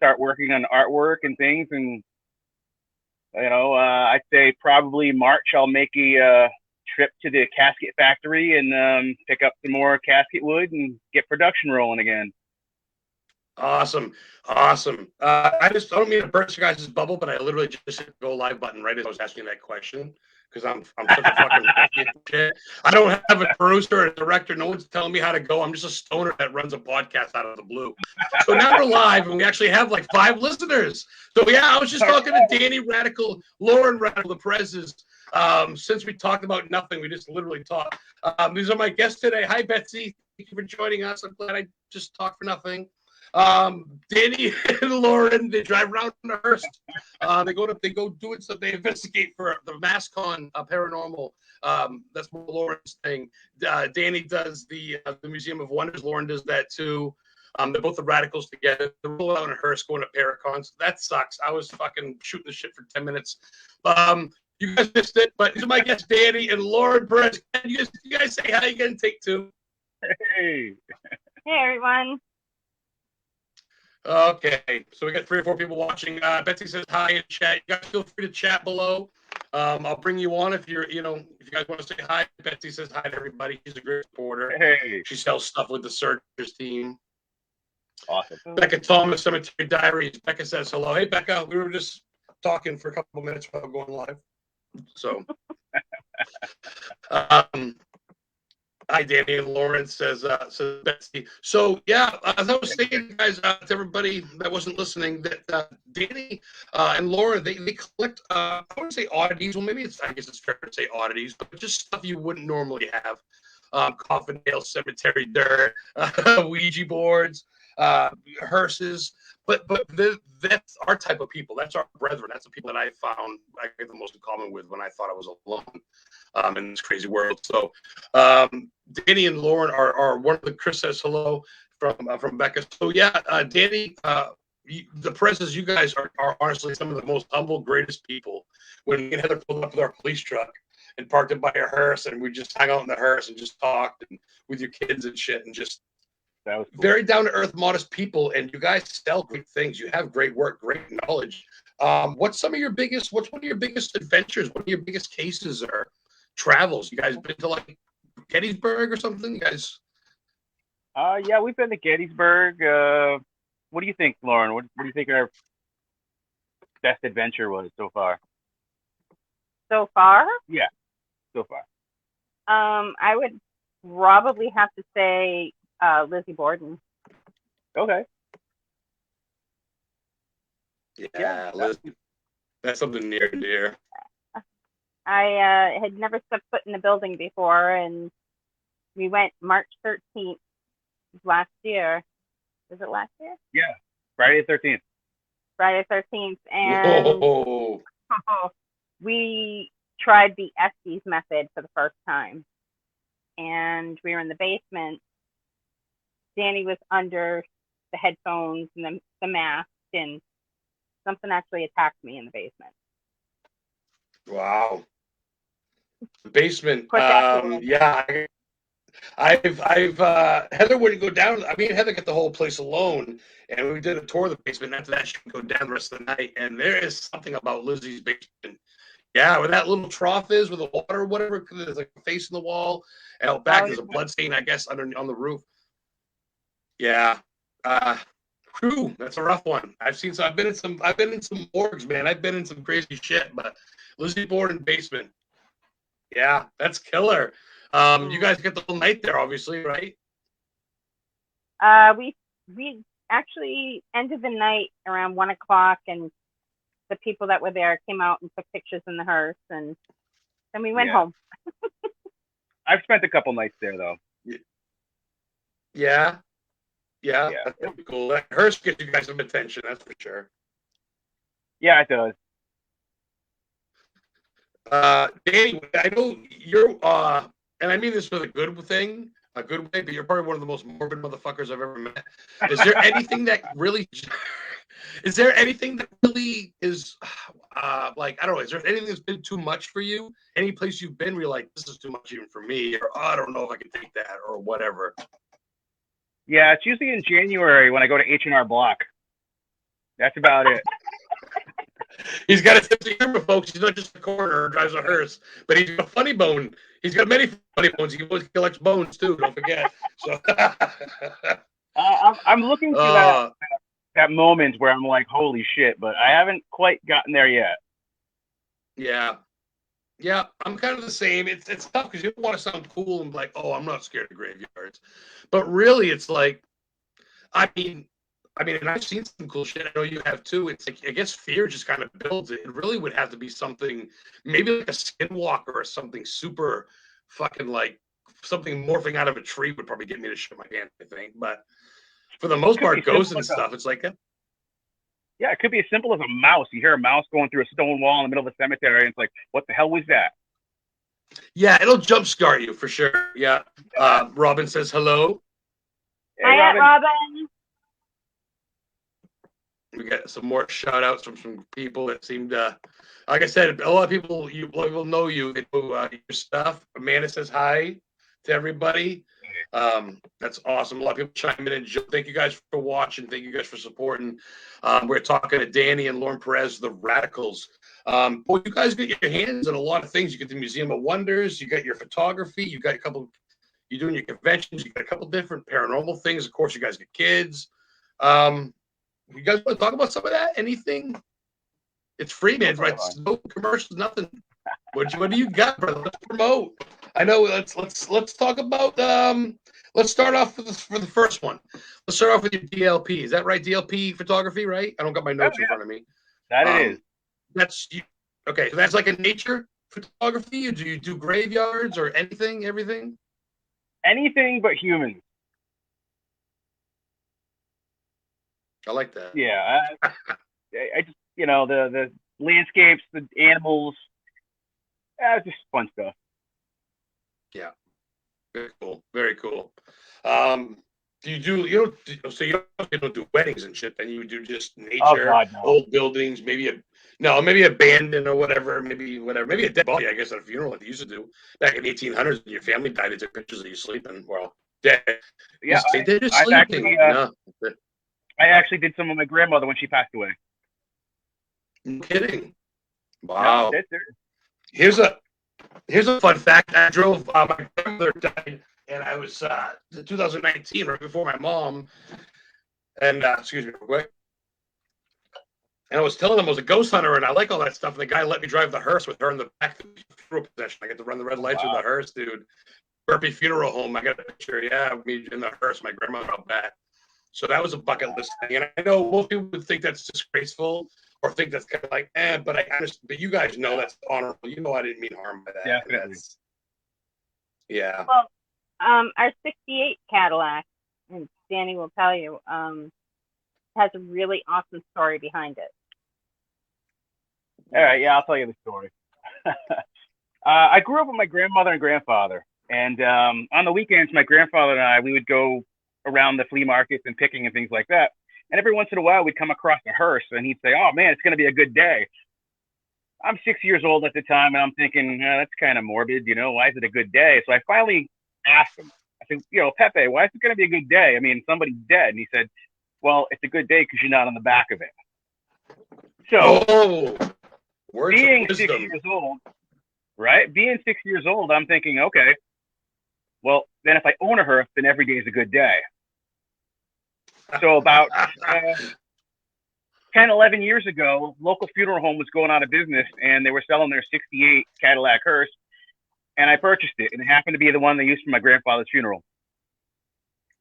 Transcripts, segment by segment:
start working on artwork and things. And, I'd say probably March I'll make a trip to the casket factory and pick up some more casket wood and get production rolling again. Awesome. I don't mean to burst your guys' bubble, but I literally just hit the go live button right as I was asking that question because I'm such a fucking shit. I don't have a producer or a director. No one's telling me how to go. I'm just a stoner that runs a podcast out of the blue. So now we're live and we actually have like 5 listeners. So yeah, I was just talking to Danny Radical, Lauren Radical, the Perez's. Since we talked about nothing, we just literally talked. These are my guests today. Hi, Betsy. Thank you for joining us. I'm glad I just talked for nothing. Danny and Lauren, they drive around in a hearse. They go doing stuff. They investigate for the MassConn Paranormal. That's what Lauren's thing. Danny does the Museum of Wonders. Lauren does that too. They're both the Radikals together. They're rolling out in a hearse going to Paracons. That sucks. I was fucking shooting the shit for 10 minutes. You guys missed it, but these are my guests, Danny and Lauren Perez. You guys say hi again. Take 2. Hey. Hey, everyone. Okay, so we got 3 or 4 people watching. Betsy says hi in chat. You guys feel free to chat below. I'll bring you on if if you guys want to say hi. Betsy says hi to everybody. She's a great supporter. Hey. She sells stuff with the Searchers team. Awesome. Becca Thomas, Cemetery Diaries. Becca says hello. Hey, Becca. We were just talking for a couple of minutes while going live. So, hi, Danny and Lauren, says Betsy. So, yeah, as I was saying, guys, to everybody that wasn't listening, that Danny and Lauren, they collect, I wouldn't say oddities. Well, maybe I guess it's fair to say oddities, but just stuff you wouldn't normally have. Coffin Nails, cemetery dirt, Ouija boards, hearses. But that's our type of people. That's our brethren. That's the people that I found I get the most in common with when I thought I was alone in this crazy world. So Danny and Lauren are one of the. Chris says hello from Becca. So yeah, Danny, the Perez's, you guys are honestly some of the most humble, greatest people. When me and Heather pulled up with our police truck and parked it by a hearse, and we just hung out in the hearse and just talked and with your kids and shit, and just. That was cool. Very down-to-earth, modest people, and you guys sell great things. You have great work, great knowledge. What's one of your biggest adventures? What are your biggest cases or travels? You guys been to like Gettysburg or something? You guys? Yeah, we've been to Gettysburg. What do you think, Lauren? What do you think our best adventure was so far? So far? Yeah, so far. I would probably have to say Lizzie Borden. Okay. Yeah, Lizzie. That's something near and dear. I had never stepped foot in the building before, and we went March 13th last year. Was it last year? Yeah, Friday the 13th. Friday the 13th, and we tried the Estes method for the first time, and we were in the basement. Danny was under the headphones and the mask, and something actually attacked me in the basement. Wow. The basement. Yeah. I've Heather wouldn't go down. I mean, Heather got the whole place alone, and we did a tour of the basement. After that, she would go down the rest of the night. And there is something about Lizzie's basement. Yeah, where that little trough is with the water or whatever, there's like a face in the wall, and out back there's a blood stain, I guess, on the roof. Yeah. Whew, that's a rough one. I've been in some morgues, man. I've been in some crazy shit, but Lizzie Borden basement. Yeah, that's killer. You guys get the whole night there, obviously, right? We actually ended the night around 1 o'clock, and the people that were there came out and took pictures in the hearse, and then we went home. I've spent a couple nights there, though. Yeah, that's pretty cool. That hearse gets you guys some attention, that's for sure. Yeah, it does. Danny, I know you're, and I mean this with a good thing, a good way, but you're probably one of the most morbid motherfuckers I've ever met. Is there anything that really, is like, I don't know, is there anything that's been too much for you? Any place you've been where you're like, this is too much even for me, or I don't know if I can take that, or whatever? Yeah, it's usually in January when I go to H&R Block. That's about it. He's got a sense of humor, folks. He's not just a coroner or drives a hearse, but he's got a funny bone. He's got many funny bones. He always collects bones too. Don't forget. So I'm looking for that moment where I'm like, holy shit, but I haven't quite gotten there yet. Yeah, I'm kind of the same. It's tough because you don't want to sound cool and like, oh, I'm not scared of graveyards, but really, it's like, I mean, and I've seen some cool shit. I know you have too. It's like, I guess fear just kind of builds it. It really would have to be something, maybe like a skinwalker or something super fucking like something morphing out of a tree would probably get me to shit my pants, I think. But for the most part, ghosts and stuff, it's like, yeah, it could be as simple as a mouse. You hear a mouse going through a stone wall in the middle of a cemetery, and it's like, what the hell was that? yeah, it'll jump scare you for sure. Yeah. Robin says hello. Hey, Hi, Robin. We got some more shout outs from some people that seemed like I said, a lot of people know you. They know your stuff. Amanda says hi to everybody. That's awesome. A lot of people chime in and thank you guys for watching. Thank you guys for supporting. We're talking to Danny and Lauren Perez, the Radikals. Well, you guys get your hands on a lot of things. You get the Museum of Wonders. You got your photography. You got a couple. You're doing your conventions. You got a couple different paranormal things. Of course, you guys get kids. You guys want to talk about some of that? Anything? It's free, man. Right? No commercials, nothing. What do you got, brother? Let's promote. I know. Let's talk about. Let's start off for the first one. Let's start off with your D.L.P. Is that right? D.L.P. photography, right? I don't got my notes in front of me. That it is. That's okay. So that's like a nature photography. Do you do graveyards or anything? Everything? Anything but humans. I like that. Yeah, I just the landscapes, the animals, just fun stuff. Yeah, very cool, very cool. Do you don't do weddings and shit? Then you do just nature, God, no. old buildings, maybe abandoned or whatever, maybe a dead body. I guess at a funeral like they used to do back in the 1800s when your family died. They took pictures of you sleeping. Well, dead. Yeah, they're just sleeping. I actually did some with my grandmother when she passed away. No kidding. Wow. No, Here's a fun fact. I drove. My grandmother died, and I was 2019, right before my mom. And excuse me, real quick. And I was telling him I was a ghost hunter, and I like all that stuff. And the guy let me drive the hearse with her in the back of the funeral procession. I get to run the red lights with the hearse, dude. Burpee Funeral Home. I got a picture. Yeah, me in the hearse. My grandmother out back. So that was a bucket list thing. And I know most people would think that's disgraceful or think that's kind of like, but you guys know that's honorable. You know I didn't mean harm by that. Definitely. Yeah. Well, our 68 Cadillac, and Danny will tell you, has a really awesome story behind it. All right, yeah, I'll tell you the story. I grew up with my grandmother and grandfather. And on the weekends, my grandfather and I, we would go around the flea markets and picking and things like that. And every once in a while, we'd come across a hearse, and he'd say, "Oh man, it's going to be a good day." I'm 6 years old at the time, and I'm thinking, that's kind of morbid, why is it a good day? So I finally asked him, I said, Pepe, why is it going to be a good day? I mean, somebody's dead. And he said, well, it's a good day because you're not on the back of it. So being 6 years old, right? Being 6 years old, I'm thinking, okay, well, then if I own a hearse, then every day is a good day. So about 10, 11 years ago, local funeral home was going out of business, and they were selling their 68 Cadillac hearse, and I purchased it, and it happened to be the one they used for my grandfather's funeral.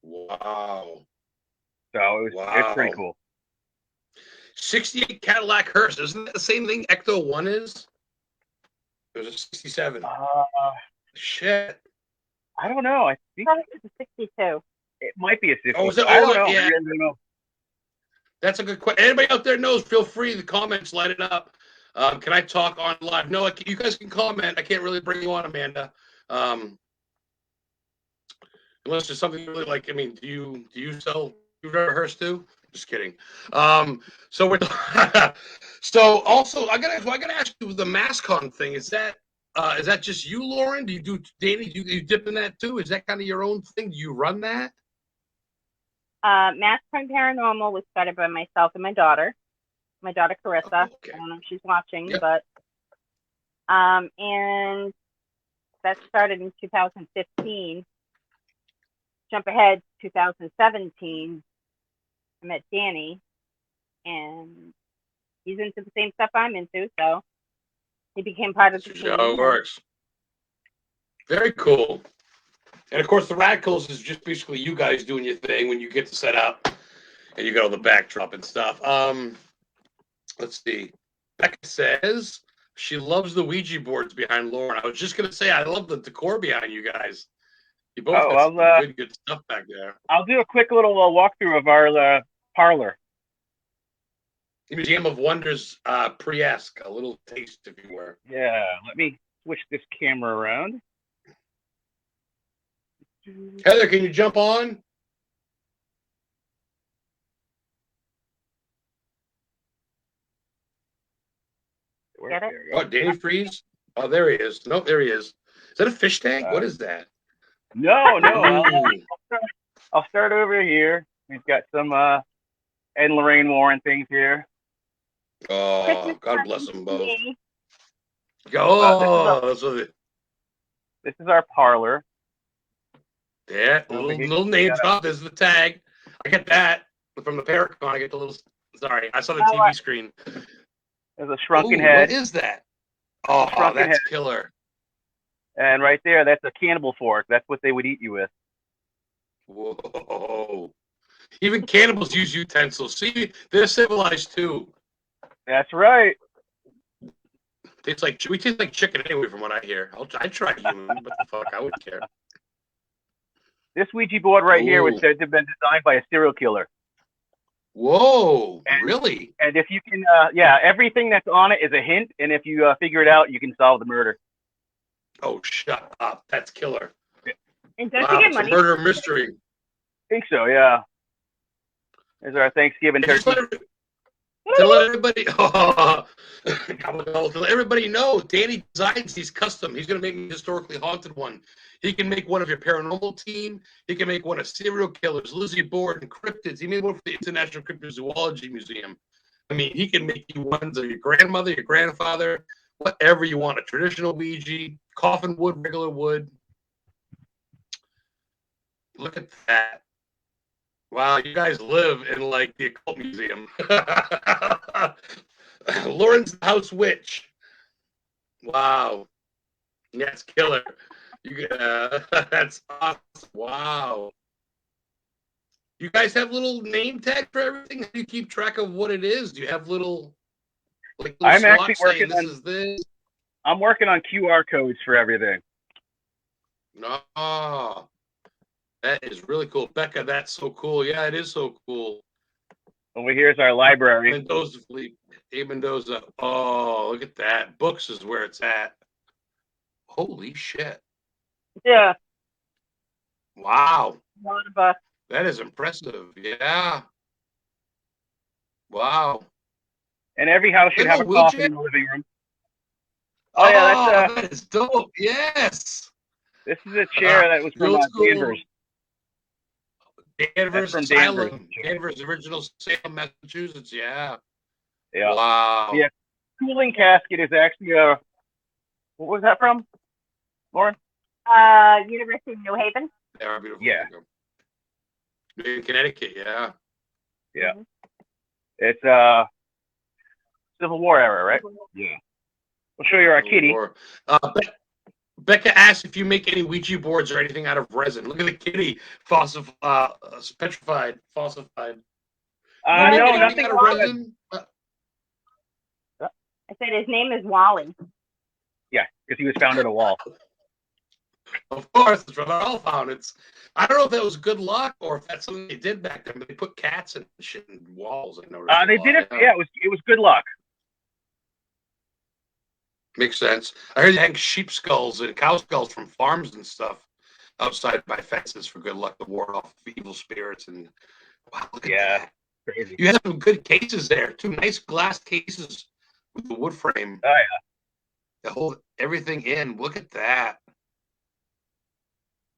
Wow. So it's pretty cool. 68 Cadillac hearse. Isn't that the same thing Ecto 1 is? There's a 67. Shit. I don't know. I think it's a 62. It might be a 60. Oh, is it? I don't know. Yeah. I don't know. That's a good question. Anybody out there knows, feel free. The comments light it up. Can I talk on live? No, you guys can comment. I can't really bring you on, Amanda. Unless there's something really like, do you sell hearse too? Just kidding. So we're so also I gotta ask you the MassConn thing. Is that just you, Lauren? Do you do Danny? Do you dip in that too? Is that kind of your own thing? Do you run that? MassConn Paranormal was started by myself and my daughter. my daughter Carissa. Oh, okay. I don't know if she's watching, Yep. but and that started in 2015. Jump ahead, 2017. I met Danny, and he's into the same stuff I'm into, so he became part of the That's team. how it works. Very cool. And of course, the Radikals is just basically you guys doing your thing when you get to set up and you got all the backdrop and stuff. Let's see. Becca says she loves the Ouija boards behind Lauren. I was just gonna say I love the decor behind you guys. You both got some good stuff back there. I'll do a quick little walkthrough of our parlor. Museum of Wonders pre-esque, a little taste, if you were. Yeah, let me switch this camera around. Heather, can you jump on? Get it? Oh, Danny Freeze? Oh, there he is. Nope, there he is. Is that a fish tank? What is that? No. Ooh. I'll start over here. We've got some Ed and Lorraine Warren things here. Oh, God bless them both. This is our parlor. Yeah, little name drop. This is the tag. I get that from the Paracon. I get the little. Sorry, I saw the TV screen. There's a shrunken head. What is that? Oh, that's head. Killer. And right there, that's a cannibal fork. That's what they would eat you with. Whoa. Even cannibals use utensils. See, they're civilized too. That's right. We taste like chicken anyway, from what I hear. I'd try human. What the fuck? I wouldn't care. This Ouija board right here was said to have been designed by a serial killer. Whoa, really? And if you can, everything that's on it is a hint, and if you figure it out, you can solve the murder. Oh, shut up. That's killer. And don't you get money? It's a murder mystery. I think so, yeah. There's our Thanksgiving turkey. To let everybody know, Danny designs these custom. He's going to make a historically haunted one. He can make one of your paranormal team. He can make one of serial killers, Lizzie Board, and cryptids. He made one for the International Cryptozoology Museum. I mean, he can make you ones of your grandmother, your grandfather, whatever you want. A traditional Ouija, coffin wood, regular wood. Look at that. Wow, you guys live in like the occult museum. Lauren's house witch. Wow. That's killer. That's awesome. Wow. You guys have little name tag for everything? How do you keep track of what it is? Do you have little I'm actually working on this? I'm working on QR codes for everything. No. That is really cool. Becca, that's so cool. Yeah, it is so cool. Over here's our library. Mendoza Fleet. Mendoza. Oh, look at that. Books is where it's at. Holy shit. Yeah. Wow. A lot of books. That is impressive. Yeah. Wow. And every house should have a coffin in the living room. Oh, yeah, that is dope. Yes. This is a chair that was from Danvers. Danvers Asylum. Danvers, original Salem, Massachusetts. Yeah. Yeah. Wow. Yeah. Cooling casket is actually what was that from, Lauren? University of New Haven. Yeah, beautiful. Yeah. In Connecticut. Yeah. Yeah. It's Civil War era, right? Yeah. We'll show you our kitty. Becca asked if you make any Ouija boards or anything out of resin. Look at the kitty, petrified, falsified. No, nothing out of resin. I said his name is Wally. Yeah, because he was found at a wall. Of course, that's where they're all found. I don't know if that was good luck or if that's something they did back then, but they put cats and shit in walls. I noticed. They did it. Yeah, it was good luck. Makes sense. I heard they hang sheep skulls and cow skulls from farms and stuff outside by fences for good luck to ward off evil spirits. And wow, look at that. Crazy. You have some good cases there. 2 nice glass cases with the wood frame. Oh yeah. To hold everything in. Look at that.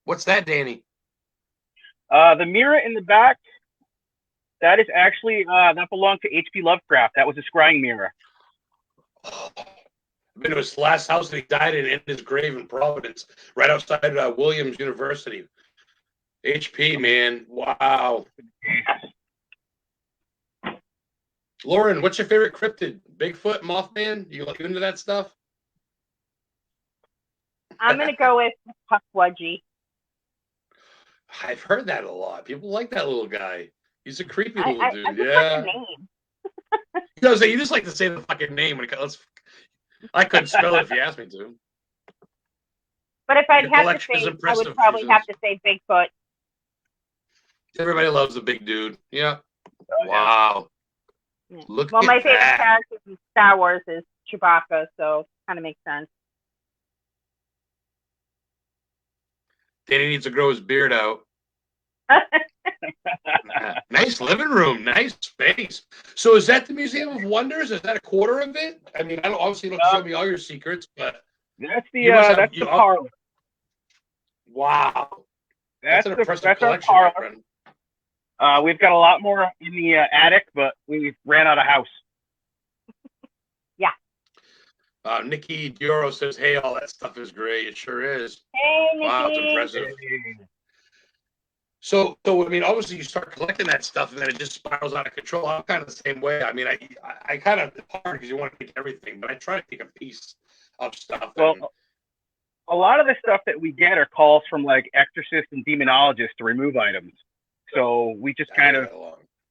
What's that, Danny? The mirror in the back That is actually that belonged to H.P. Lovecraft. That was a scrying mirror. Oh, I've been to his last house that he died in his grave in Providence, right outside Williams University. HP, man, wow. Lauren, what's your favorite cryptid? Bigfoot, Mothman? You into that stuff? I'm gonna go with Puckwudgie. I've heard that a lot. People like that little guy. He's a creepy little dude. I just yeah. like the name. You just like to say the fucking name. I couldn't spell it if you asked me to. But if I'd Your have to collection is say, I impressive, would probably Jesus. have to say Bigfoot. Everybody loves a big dude. Yeah. Oh, Wow. Yeah. Look Well, at my favorite that. character from Star Wars is Chewbacca, so kind of makes sense. Danny needs to grow his beard out. Nice living room, nice space. So is that the Museum of Wonders? Is that a quarter of it? I mean, I don't obviously don't show me all your secrets, but That's the You must have- that's you- the parlor. wow, that's an impressive that's our collection, my parlor. friend. We've got a lot more in the attic, but we ran out of house. Nikki Dioro says, "Hey, all that stuff is great. It sure is. Hey, Nikki. Wow, it's impressive." So I mean, obviously, you start collecting that stuff, and then it just spirals out of control. I'm kind of the same way. I mean, I kind of it's hard because you want to take everything, but I try to take a piece of stuff. Well, a lot of the stuff that we get are calls from like exorcists and demonologists to remove items. So we just kind of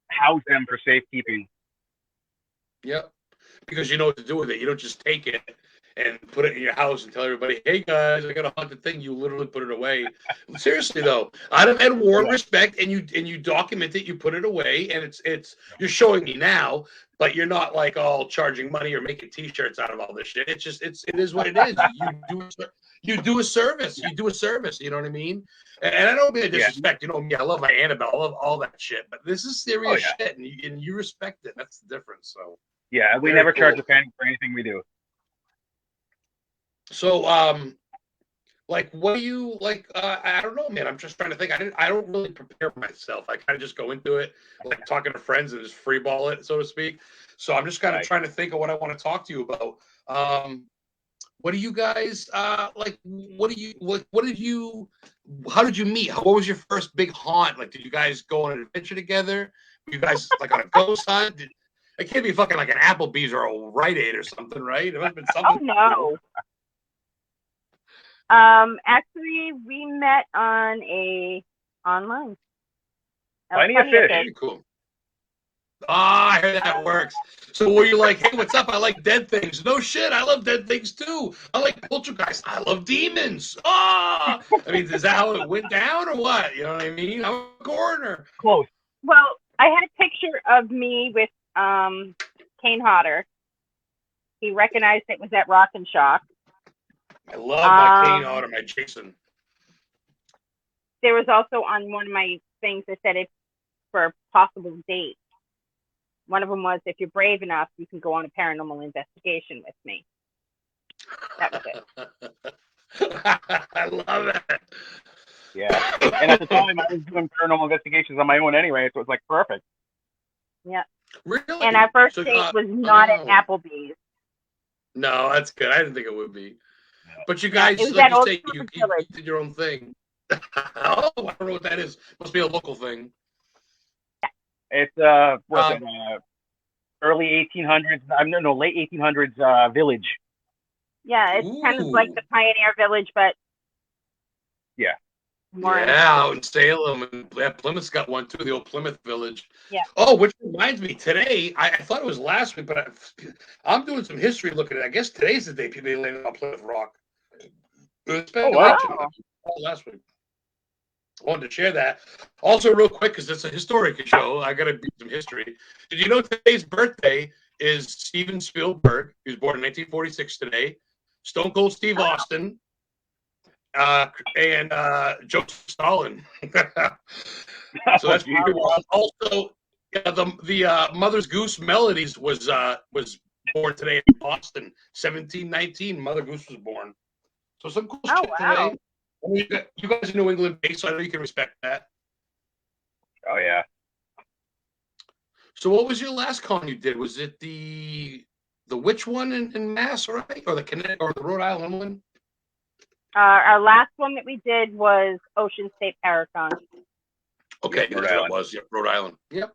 house them for safekeeping. Yep. Because you know what to do with it. You don't just take it and put it in your house and tell everybody, "Hey guys, I got a haunted thing." You literally put it away. Seriously though, out of and warm respect, and you document it, you put it away, and it's you're showing me now, but you're not like all charging money or making T-shirts out of all this shit. It's just it is what it is. You do a service. You do a service. You know what I mean? And I don't mean to disrespect. You know me. I love my Annabelle. I love all that shit. But this is serious shit, and you respect it. That's the difference. So. Yeah, we never charge a penny for anything we do. So, like, what do you like? I don't know, man. I'm just trying to think. I don't really prepare myself. I kind of just go into it, like talking to friends and just freeball it, so to speak. So I'm just kind of trying to think of what I want to talk to you about. What do you guys like? What did you? How did you meet? What was your first big haunt? Like, did you guys go on an adventure together? Were you guys like on a ghost hunt? It can't be fucking like an Applebee's or a Rite Aid or something, right? It must have been something. Oh no. Actually, we met on online. Plenty of fish. Very cool. I hear that works. So were you like, "Hey, what's up? I like dead things." No shit, I love dead things too. I like poltergeists. I love demons. I mean, is that how it went down or what? You know what I mean? I'm a coroner. Close. Well, I had a picture of me with Kane Hodder. He recognized it was at Rock and Shock. I love my Kane Hodder, my Jason. There was also on one of my things that said it's for possible dates. One of them was, "If you're brave enough, you can go on a paranormal investigation with me." That was it. I love it. Yeah. And at the time, I was doing paranormal investigations on my own anyway, so it's like perfect. Yeah. Really? And our first date was not at Applebee's. No, that's good. I didn't think it would be. But you guys, it was like at you say, Old you Village. did your own thing. Oh, I don't know what that is. Must be a local thing. It's early 1800s. No, late 1800s village. Yeah, it's kind of like the Pioneer Village, but more out in Salem, and Plymouth's got one too. The old Plymouth Village. Yeah. Oh, which reminds me, today I thought it was last week, but I'm doing some history looking at it. I guess today's the day people landed on Plymouth Rock. It's speculation. Last week. I wanted to share that. Also, real quick, because it's a historic show, I got to do some history. Did you know today's birthday is Steven Spielberg? He was born in 1946 today. Stone Cold Steve Austin. And Joseph Stalin. So that's pretty cool. Also, the Mother's Goose Melodies was born today in Boston, 1719. Mother Goose was born. So some cool shit today. I mean, you guys are New England based, so I know you can respect that. Oh yeah. So what was your last con you did? Was it the which one in Mass, right? Or the Connecticut or the Rhode Island one? Our last one that we did was Ocean State Paracon. Okay, Rhode that's Island. what it was. Yep, Rhode Island. Yep.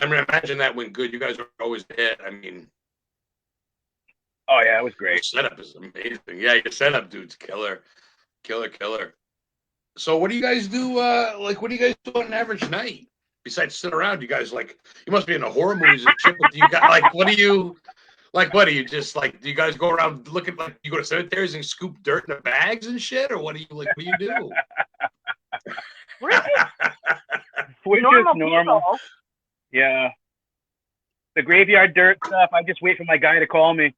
I mean, imagine that went good. You guys are always hit. I mean, Oh yeah, it was your great. setup is amazing. Yeah, your setup, dude's killer. So what do you guys do? Like, what do you guys do on an average night besides sit around? You guys like, you must be in the horror movies and shit. But do you got like, what do you just like? Do you guys go around looking like you go to cemeteries and scoop dirt in the bags and shit, or what do you like? What do you do? We're just We're normal just normal. people. Yeah. The graveyard dirt stuff, I just wait for my guy to call me.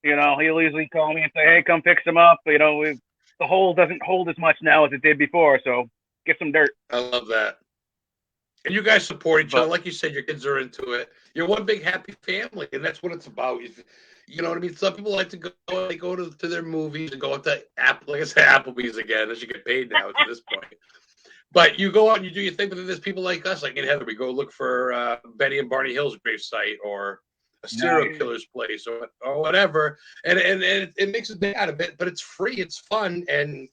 You know, he'll usually call me and say, hey, come fix them up. You know, the hole doesn't hold as much now as it did before, so get some dirt. I love that. And you guys support each other. Like you said, your kids are into it. You're one big happy family, and that's what it's about. You know what I mean? Some people like to go, they go to their movies and go out to Apple, like I said, Applebee's again. They should get paid now at this point. But you go out and you do your thing, but then there's people like us, like in Heather, we go look for Betty and Barney Hill's gravesite or a serial killer's place or whatever. And it makes a day out of it, but it's free, it's fun, and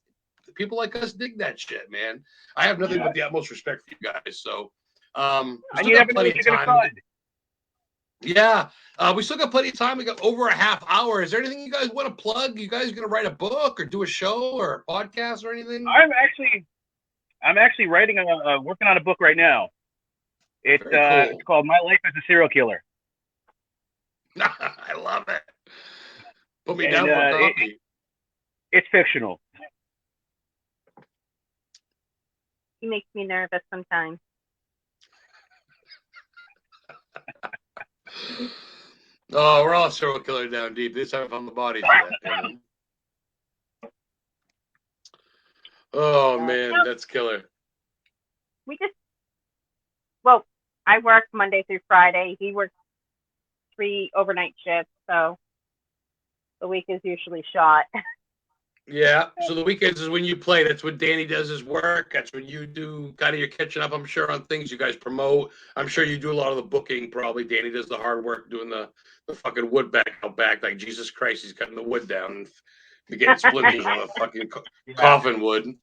people like us dig that shit, man. I have nothing but the utmost respect for you guys. So And you never know what you're going to find. Yeah, we still got plenty of time. We got over a half hour. Is there anything you guys want to plug? You guys going to write a book or do a show or a podcast or anything? I'm actually writing working on a book right now. It's Very cool. It's called My Life as a Serial Killer. I love it. Put me down for a copy. It's fictional. He makes me nervous sometimes. Oh, we're all serial killer down deep. This time on the bodies. Oh man, that's killer. I work Monday through Friday. He works 3 overnight shifts, so the week is usually shot. Yeah, so the weekends is when you play. That's when Danny does his work. That's when you do kind of your catching up, I'm sure, on things you guys promote. I'm sure you do a lot of the booking, probably. Danny does the hard work doing the fucking wood out back. Like, Jesus Christ, he's cutting the wood down and getting splinters on the fucking coffin wood.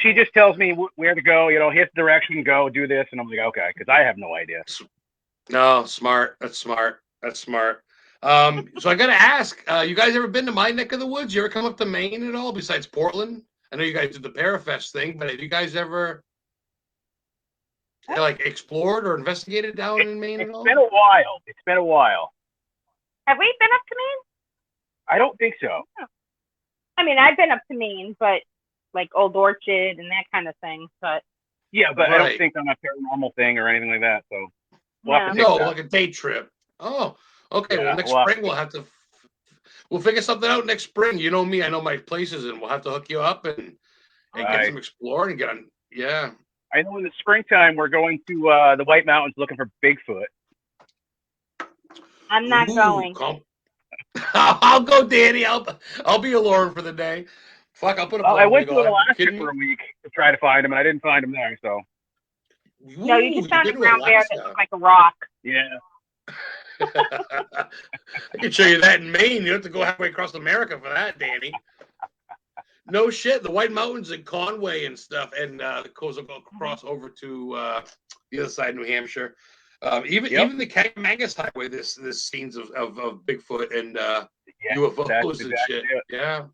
She just tells me where to go, you know, hit the direction, go, do this. And I'm like, okay, because I have no idea. No, smart. That's smart. So I got to ask, you guys ever been to my neck of the woods? You ever come up to Maine at all besides Portland? I know you guys did the Parafest thing, but have you guys ever like explored or investigated down in Maine at all? It's been a while. Have we been up to Maine? I don't think so. I mean, I've been up to Maine, but like Old Orchard and that kind of thing. But yeah, but I don't think on a paranormal thing or anything like that. So we'll have to like a day trip. Oh, okay. Yeah, well, next spring we'll figure something out next spring. You know me, I know my places, and we'll have to hook you up and get some exploring and get on. Yeah. I know in the springtime we're going to the White Mountains looking for Bigfoot. I'm not going. I'll go, Danny. I'll be a Lauren for the day. Fuck, I'll put a. I went to Alaska for a week to try to find him, and I didn't find him there. So. No, you just found a ground bear that looked like a rock. Yeah. I can show you that in Maine. You have to go halfway across America for that, Danny. No shit. The White Mountains in Conway and stuff, and the coast will go across over to the other side of New Hampshire. Even the Kayamangas Highway, this scenes of Bigfoot and UFOs and shit. Yeah.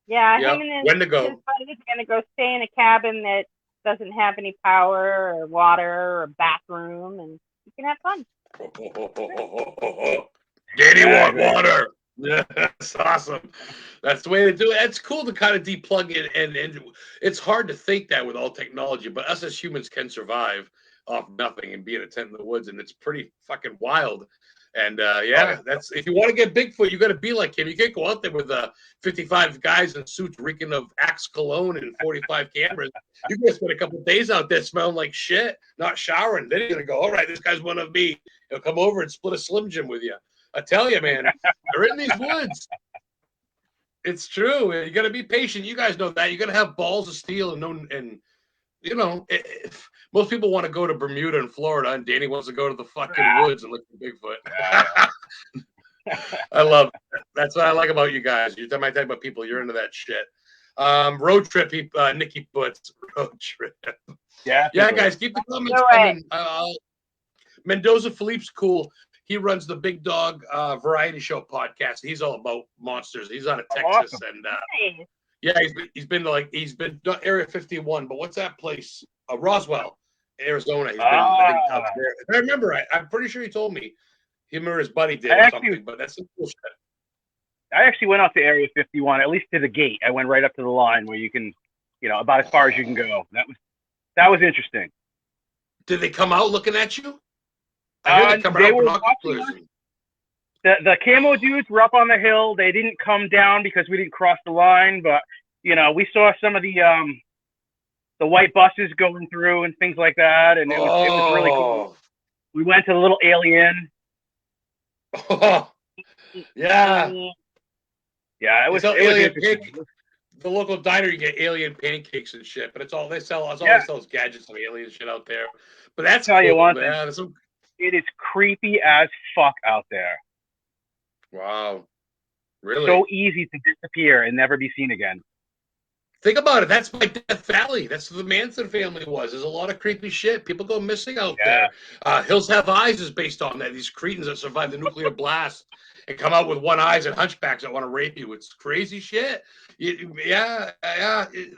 Yeah, him and when to go? His buddy's gonna go stay in a cabin that doesn't have any power or water or bathroom, and you can have fun. Danny want water. Yeah, that's awesome. That's the way to do it. It's cool to kind of deplug it, and it's hard to think that with all technology, but us as humans can survive off nothing and be in a tent in the woods, and it's pretty fucking wild. And that's if you want to get Bigfoot, you got to be like him. You can't go out there with 55 guys in suits reeking of Axe cologne and 45 cameras. You can spend a couple of days out there smelling like shit, not showering. Then you're gonna go, all right, this guy's one of me. He'll come over and split a Slim Jim with you. I tell you, man, they're in these woods. It's true. You got to be patient. You guys know that. You got to have balls of steel and you know, if most people want to go to Bermuda and Florida, and Danny wants to go to the fucking woods and look for Bigfoot. I love it. That's what I like about you guys. You're my type of people. You're into that shit. Road trip. Nikki puts road trip. Yeah, guys, keep the comments coming. Mendoza Philippe's cool. He runs the Big Dog Variety Show podcast. He's all about monsters. He's out of Texas, awesome. And he's been to Area 51. But what's that place? Roswell, Arizona. He's been out there. I remember. I'm pretty sure he told me him or his buddy did something. But that's some cool shit. I actually went out to Area 51, at least to the gate. I went right up to the line where you can, about as far as you can go. That was interesting. Did they come out looking at you? I heard they come out with binoculars. The camo dudes were up on the hill. They didn't come down because we didn't cross the line, but we saw some of the white buses going through and things like that, and it was really cool. We went to the little alien. Oh, yeah. Yeah, it was alien the local diner, you get alien pancakes and shit, but it's all they sell. They sell is gadgets and alien shit out there. But that's cool, you one man. It is creepy as fuck out there. Wow. Really? So easy to disappear and never be seen again. Think about it. That's my Death Valley. That's who the Manson family was. There's a lot of creepy shit. People go missing out there. Hills Have Eyes is based on that. These cretins that survived the nuclear blast and come out with one eyes and hunchbacks that want to rape you. It's crazy shit. Yeah.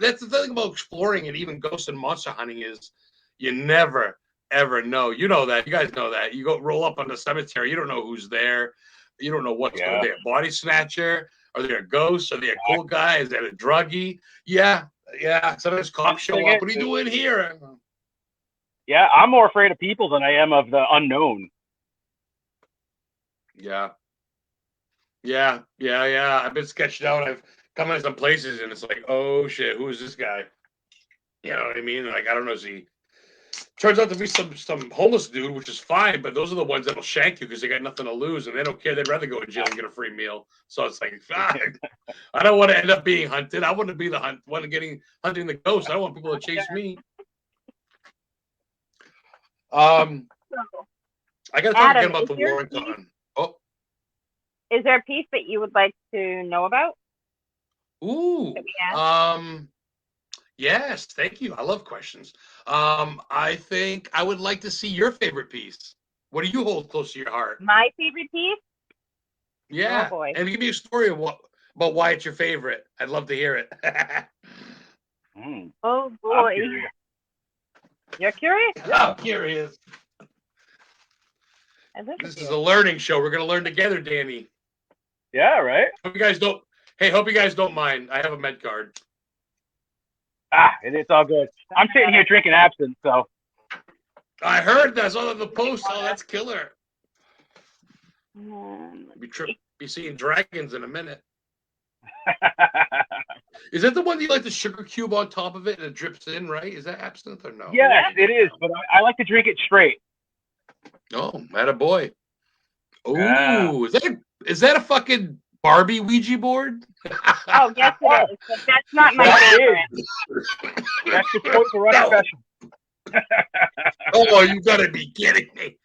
That's the thing about exploring and even ghost and monster hunting is you never, ever know. You know that. You guys know that. You go roll up on the cemetery. You don't know who's there. You don't know what's going there. Body snatcher. Are they a ghost? Are they a cool guy? Is that a druggie? Yeah. Sometimes cops show up. What are you doing here? Yeah, I'm more afraid of people than I am of the unknown. Yeah. I've been sketched out. I've come into some places and it's like, oh shit, who is this guy? You know what I mean? Like, I don't know, turns out to be some homeless dude, which is fine, but those are the ones that'll shank you because they got nothing to lose and they don't care. They'd rather go to jail and get a free meal. So it's like, I don't want to end up being hunted. I want to be the hunting the ghost. I don't want people to chase me. I got to talk again about the Warren Con. Oh, is there a piece that you would like to know about? Ooh, yes, thank you. I love questions. I think I would like to see your favorite piece. What do you hold close to your heart? My favorite piece? Yeah. Oh, boy. And give me a story of about why it's your favorite. I'd love to hear it. Oh, boy. You're curious? I'm curious. This is a learning show. We're going to learn together, Danny. Yeah, right? Hope you guys don't mind. I have a med card. It's all good. I'm sitting here drinking absinthe, so. I heard that. I saw that in the post. Oh, that's killer. Be seeing dragons in a minute. Is that the one that you like the sugar cube on top of it and it drips in, right? Is that absinthe or no? Yes, it is, but I like to drink it straight. Oh, attaboy. Oh, is that a fucking Barbie Ouija board? Oh, yes, it is. But that's not my favorite. That's the Toys R Us special. Oh, you gotta be kidding me.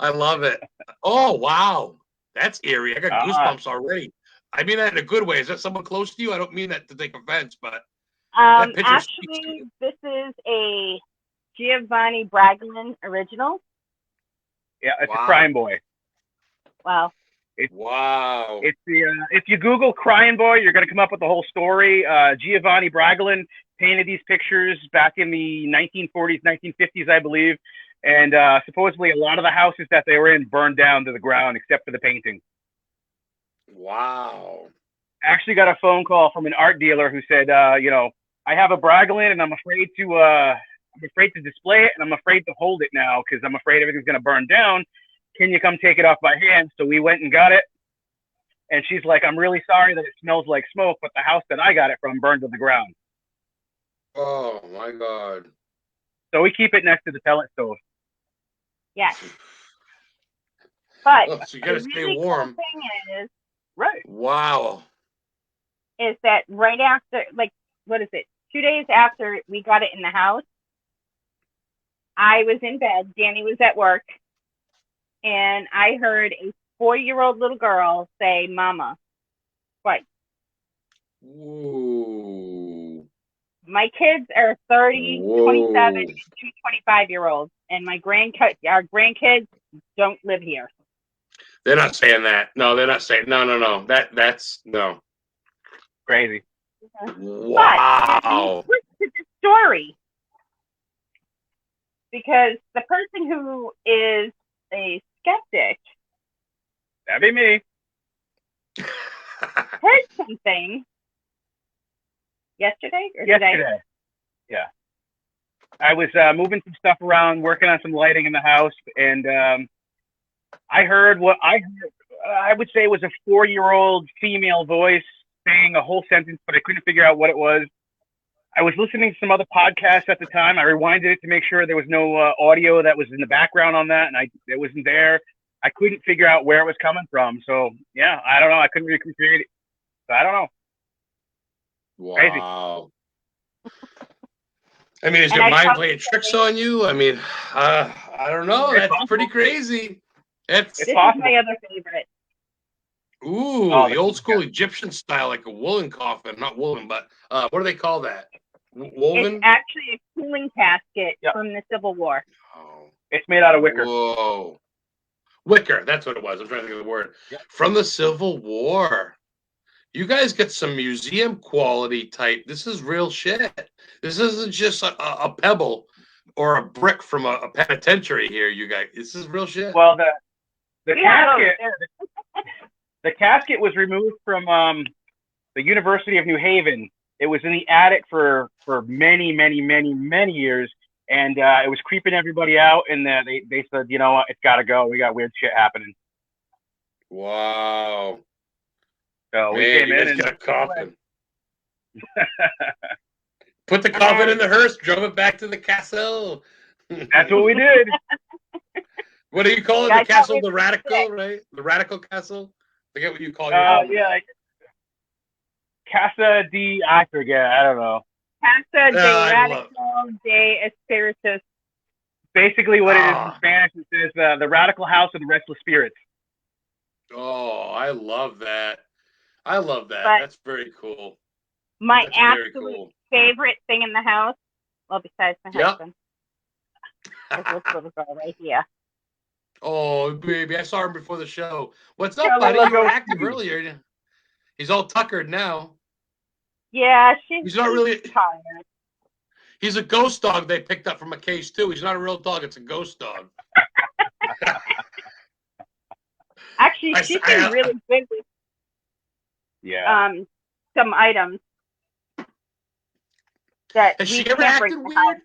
I love it. Oh, wow. That's eerie. I got goosebumps already. I mean that in a good way. Is that someone close to you? I don't mean that to take offense, but actually, this is a Giovanni Bragglin original. Yeah, it's a Crying Boy. Wow. Wow. It's if you Google Crying Boy, you're going to come up with the whole story. Giovanni Bragglin painted these pictures back in the 1940s, 1950s, I believe. And supposedly a lot of the houses that they were in burned down to the ground except for the painting. Wow. Actually got a phone call from an art dealer who said, I have a Bragglin and I'm afraid to display it and I'm afraid to hold it now because I'm afraid everything's going to burn down. Can you come take it off my hand? So we went and got it. And she's like, I'm really sorry that it smells like smoke, but the house that I got it from burned to the ground. Oh, my God. So we keep it next to the pellet stove. Yes. But so you got to stay warm. Cool thing is, right. Wow. Is that right after, 2 days after we got it in the house, I was in bed. Danny was at work. And I heard a 4-year-old little girl say, "Mama," twice. Whoa. My kids are 30, Whoa. 27, and 2 25-year-olds. And our grandkids don't live here. They're not saying that. No, they're not saying. No. That's no. Crazy. Wow. But to the story, because the person who is a skeptic That'd be me. heard something yesterday or today. Yeah. I was moving some stuff around, working on some lighting in the house, and I heard what I heard. I would say it was a 4-year-old female voice saying a whole sentence, but I couldn't figure out what it was. I was listening to some other podcasts at the time. I rewinded it to make sure there was no audio that was in the background on that, and it wasn't there. I couldn't figure out where it was coming from. So, yeah, I don't know. I couldn't recreate it. So, I don't know. Wow. I mean, is And your I mind probably playing tricks on you? I mean, I don't know. It's That's possible. pretty crazy. This is possible. my other favorite. Ooh, Oh, the old school Egyptian style, like a woolen coffin. Not woolen, but what do they call that? Woven? It's actually a cooling casket Yep. from the Civil War. Oh. It's made out of wicker. Whoa. Wicker, that's what it was. I'm trying to think of the word. Yep. From the Civil War. You guys get some museum quality type. This is real shit. This isn't just a pebble or a brick from a penitentiary here, you guys. This is real shit. Well, the Yeah, casket, the casket was removed from the University of New Haven. It was in the attic for many years, and it was creeping everybody out. And they said, you know what, it's got to go. We got weird shit happening. Wow. So we Man, came you in guys and got a coffin. Put the coffin in the hearse, drove it back to the castle. that's what we did. What do you call it? Yeah, The castle, I the thought radical, right? The radical castle. Forget what you call your Yeah, like Casa de, I forget. I don't know. Casa de I love- Radical de Espiritus. Basically, what it is in Spanish, it says the Radical House of the Restless Spirits. Oh, I love that. I love that. But That's very cool. my That's very absolute cool. favorite thing in the house, well, besides my Yep. husband, is this little girl right here. Oh, baby, I saw him before the show. What's Yeah, up, buddy? look, You were look. active earlier. He's all tuckered now. Yeah, He's not really. tired. He's a ghost dog they picked up from a case too. He's not a real dog. It's a ghost dog. Actually, she's been really good with some items that Has we she ever can't bring acted to the weird? house.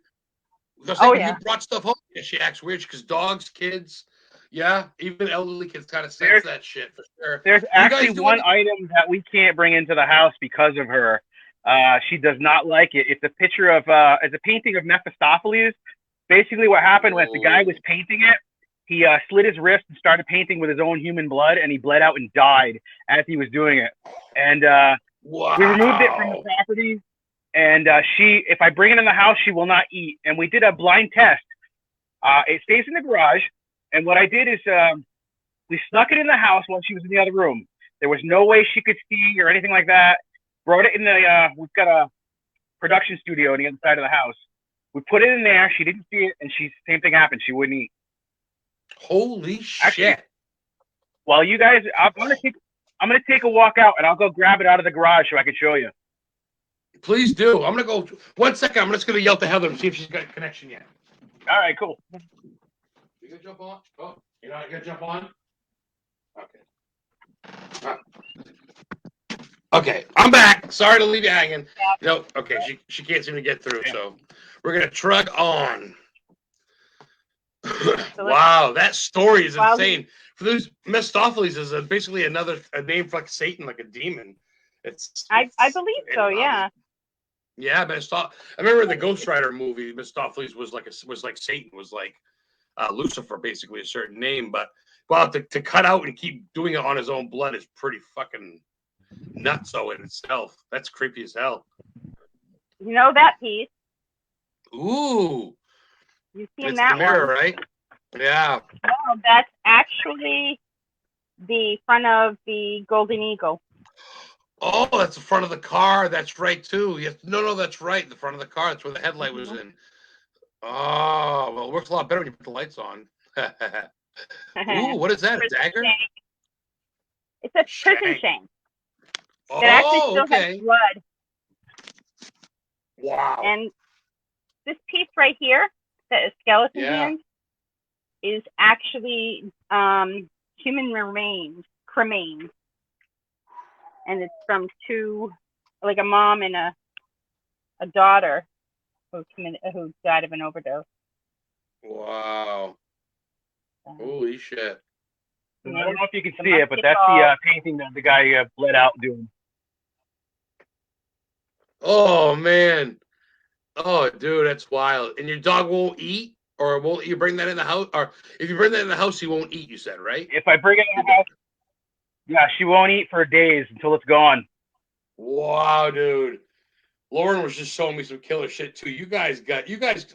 Just Oh, like yeah. you brought stuff home. Yeah, she acts weird because dogs, kids, yeah, even elderly kids kind of sense that shit for sure. There's You actually guys do one any- item that we can't bring into the house because of her. She does not like it. It's a picture of, it's a painting of Mephistopheles. Basically, what happened was the guy was painting it. He slit his wrist and started painting with his own human blood, and he bled out and died as he was doing it. And we removed it from the property. And if I bring it in the house, she will not eat. And we did a blind test. It stays in the garage. And what I did is we snuck it in the house while she was in the other room. There was no way she could see or anything like that. Brought it in the, we've got a production studio on the other side of the house. We put it in there. She didn't see it. And same thing happened. She wouldn't eat. Holy shit. Actually, well, you guys, I'm gonna take a walk out and I'll go grab it out of the garage so I can show you. Please do. I'm gonna go 1 second. I'm just gonna yell to Heather and see if she's got a connection yet. All right, cool. You gonna jump on? Oh, you're not gonna jump on? Okay. Okay, I'm back. Sorry to leave you hanging. No, okay, she can't seem to get through, so we're gonna trug on. Wow, that story is insane. For those, Mephistopheles is basically a name for like Satan, like a demon. I believe so, yeah. Yeah, I remember the Ghost Rider movie. Mephistopheles was like Satan, was like Lucifer, basically a certain name. But well, to cut out and keep doing it on his own blood is pretty fucking nutso in itself. That's creepy as hell. You know that piece? Ooh, You've seen It's that the mirror, one. right? Yeah. No, that's actually the front of the Golden Eagle. Oh, that's the front of the car. That's right, too. Yes. No, that's right. The front of the car. That's where the headlight was in. Oh, well, it works a lot better when you put the lights on. Ooh, what is that? A dagger? It's a prison Shank. shank. Oh, That actually still okay. has blood. Wow. And this piece right here, that is skeleton hand, is actually human remains, cremains. And it's from two, like a mom and a daughter who died of an overdose. Wow. Holy shit. I don't know if you can see it, but that's the painting that the guy bled out doing. Oh, man. Oh, dude, that's wild. And your dog won't eat? Or won't you bring that in the house? Or if you bring that in the house, he won't eat, you said, right? If I bring it in the house, yeah, she won't eat for days until it's gone. Wow, dude. Lauren was just showing me some killer shit, too.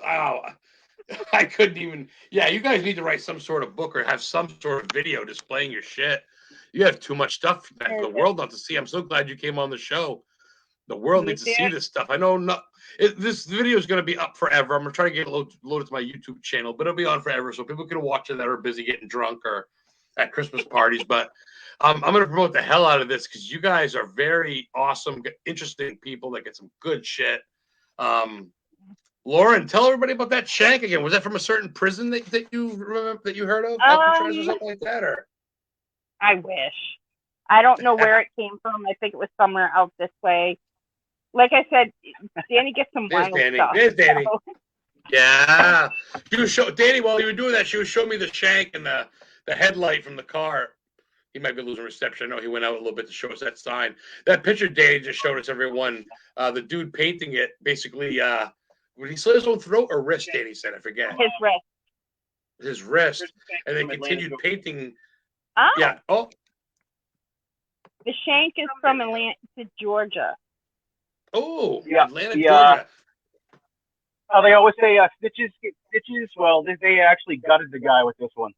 Oh, I couldn't even. Yeah, you guys need to write some sort of book or have some sort of video displaying your shit. You have too much stuff for the world not to see. I'm so glad you came on the show. The world needs to see this stuff. I know this video is going to be up forever. I'm going to try to get it loaded to my YouTube channel, but it'll be on forever so people can watch it that are busy getting drunk or at Christmas parties. But I'm going to promote the hell out of this because you guys are very awesome, interesting people that get some good shit. Lauren, tell everybody about that shank again. Was that from a certain prison that you remember that you heard of, Alcatraz or something like that? Or I wish. I don't know where it came from. I think it was somewhere out this way. Like I said, Danny gets some wild stuff. There's Danny. So. Yeah. Danny, while you were doing that, she was showing me the shank and the headlight from the car. He might be losing reception. I know he went out a little bit to show us that sign. That picture Danny just showed us, everyone. The dude painting it, basically, would he slit his own throat or wrist, Danny said? I forget. His wrist. His wrist. And then continued painting. Oh. Yeah. Oh. The shank is from Atlanta, Georgia. Oh, yeah. Atlanta, Georgia. They always say stitches get stitches. Well, they actually gutted the guy with this one.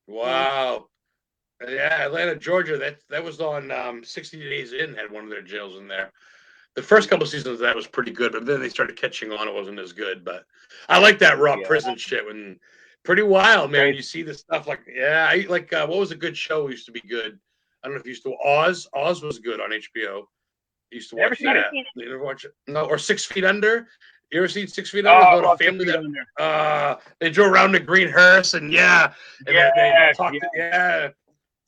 Wow. Yeah, Atlanta, Georgia. That was on 60 Days In, had one of their jails in there. The first couple seasons of that was pretty good, but then they started catching on. It wasn't as good, but I like that raw prison shit. When pretty wild, man. Right. You see this stuff like what was a good show? Used to be good. I don't know if you used to Oz. Oz was good on HBO. Used to watch that. You ever watch it? No, or 6 Feet Under. You ever seen 6 Feet Under? About a family that they drove around the green hearse and they talked. Yeah.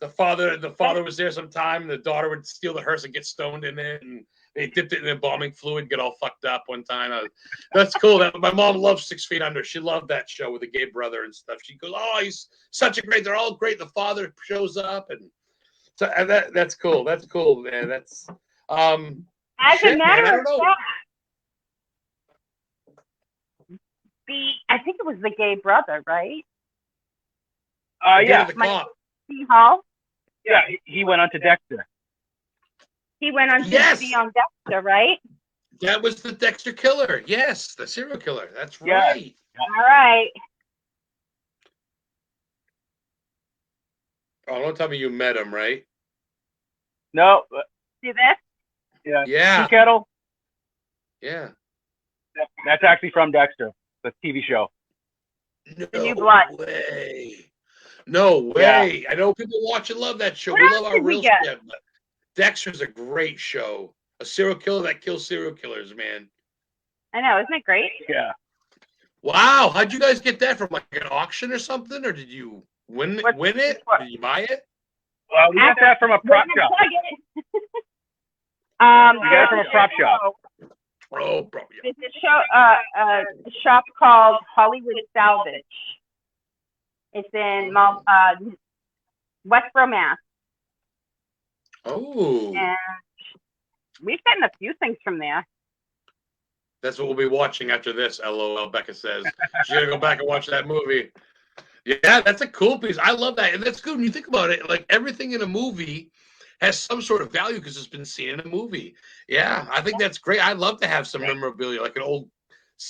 The father was there sometime, and the daughter would steal the hearse and get stoned in it, and they dipped it in embalming fluid, get all fucked up one time. That's cool. My mom loves 6 Feet Under. She loved that show with the gay brother and stuff. She goes, "Oh, he's such a great. They're all great." The father shows up, and so that's cool. That's cool, man. That's as a matter of fact, I think it was the gay brother, right? Yeah. The cop. Hall? Yeah, he went on to Dexter. He went on to be on Dexter, right? That was the Dexter killer. Yes, the serial killer. That's right. Yeah. All right. Oh, don't tell me you met him, right? No. See this? Yeah. Tea Kettle? Yeah. That's actually from Dexter, the TV show. No way. No way. Yeah. I know people watch and love that show. We love our real shit. But Dexter's a great show. A serial killer that kills serial killers, man. I know. Isn't it great? Yeah. Wow. How'd you guys get that from like an auction or something? Or did you win it? Did you buy it? We got that from a prop shop. We got it from a prop shop. Oh, bro. Yeah. It's a shop called Hollywood Salvage. It's in Westboro, Mass. Oh. And we've gotten a few things from there. That's what we'll be watching after this, LOL, Becca says. She's going to go back and watch that movie. Yeah, that's a cool piece. I love that. And that's good when you think about it. Like, everything in a movie has some sort of value because it's been seen in a movie. Yeah, I think that's great. I'd love to have some memorabilia, like an old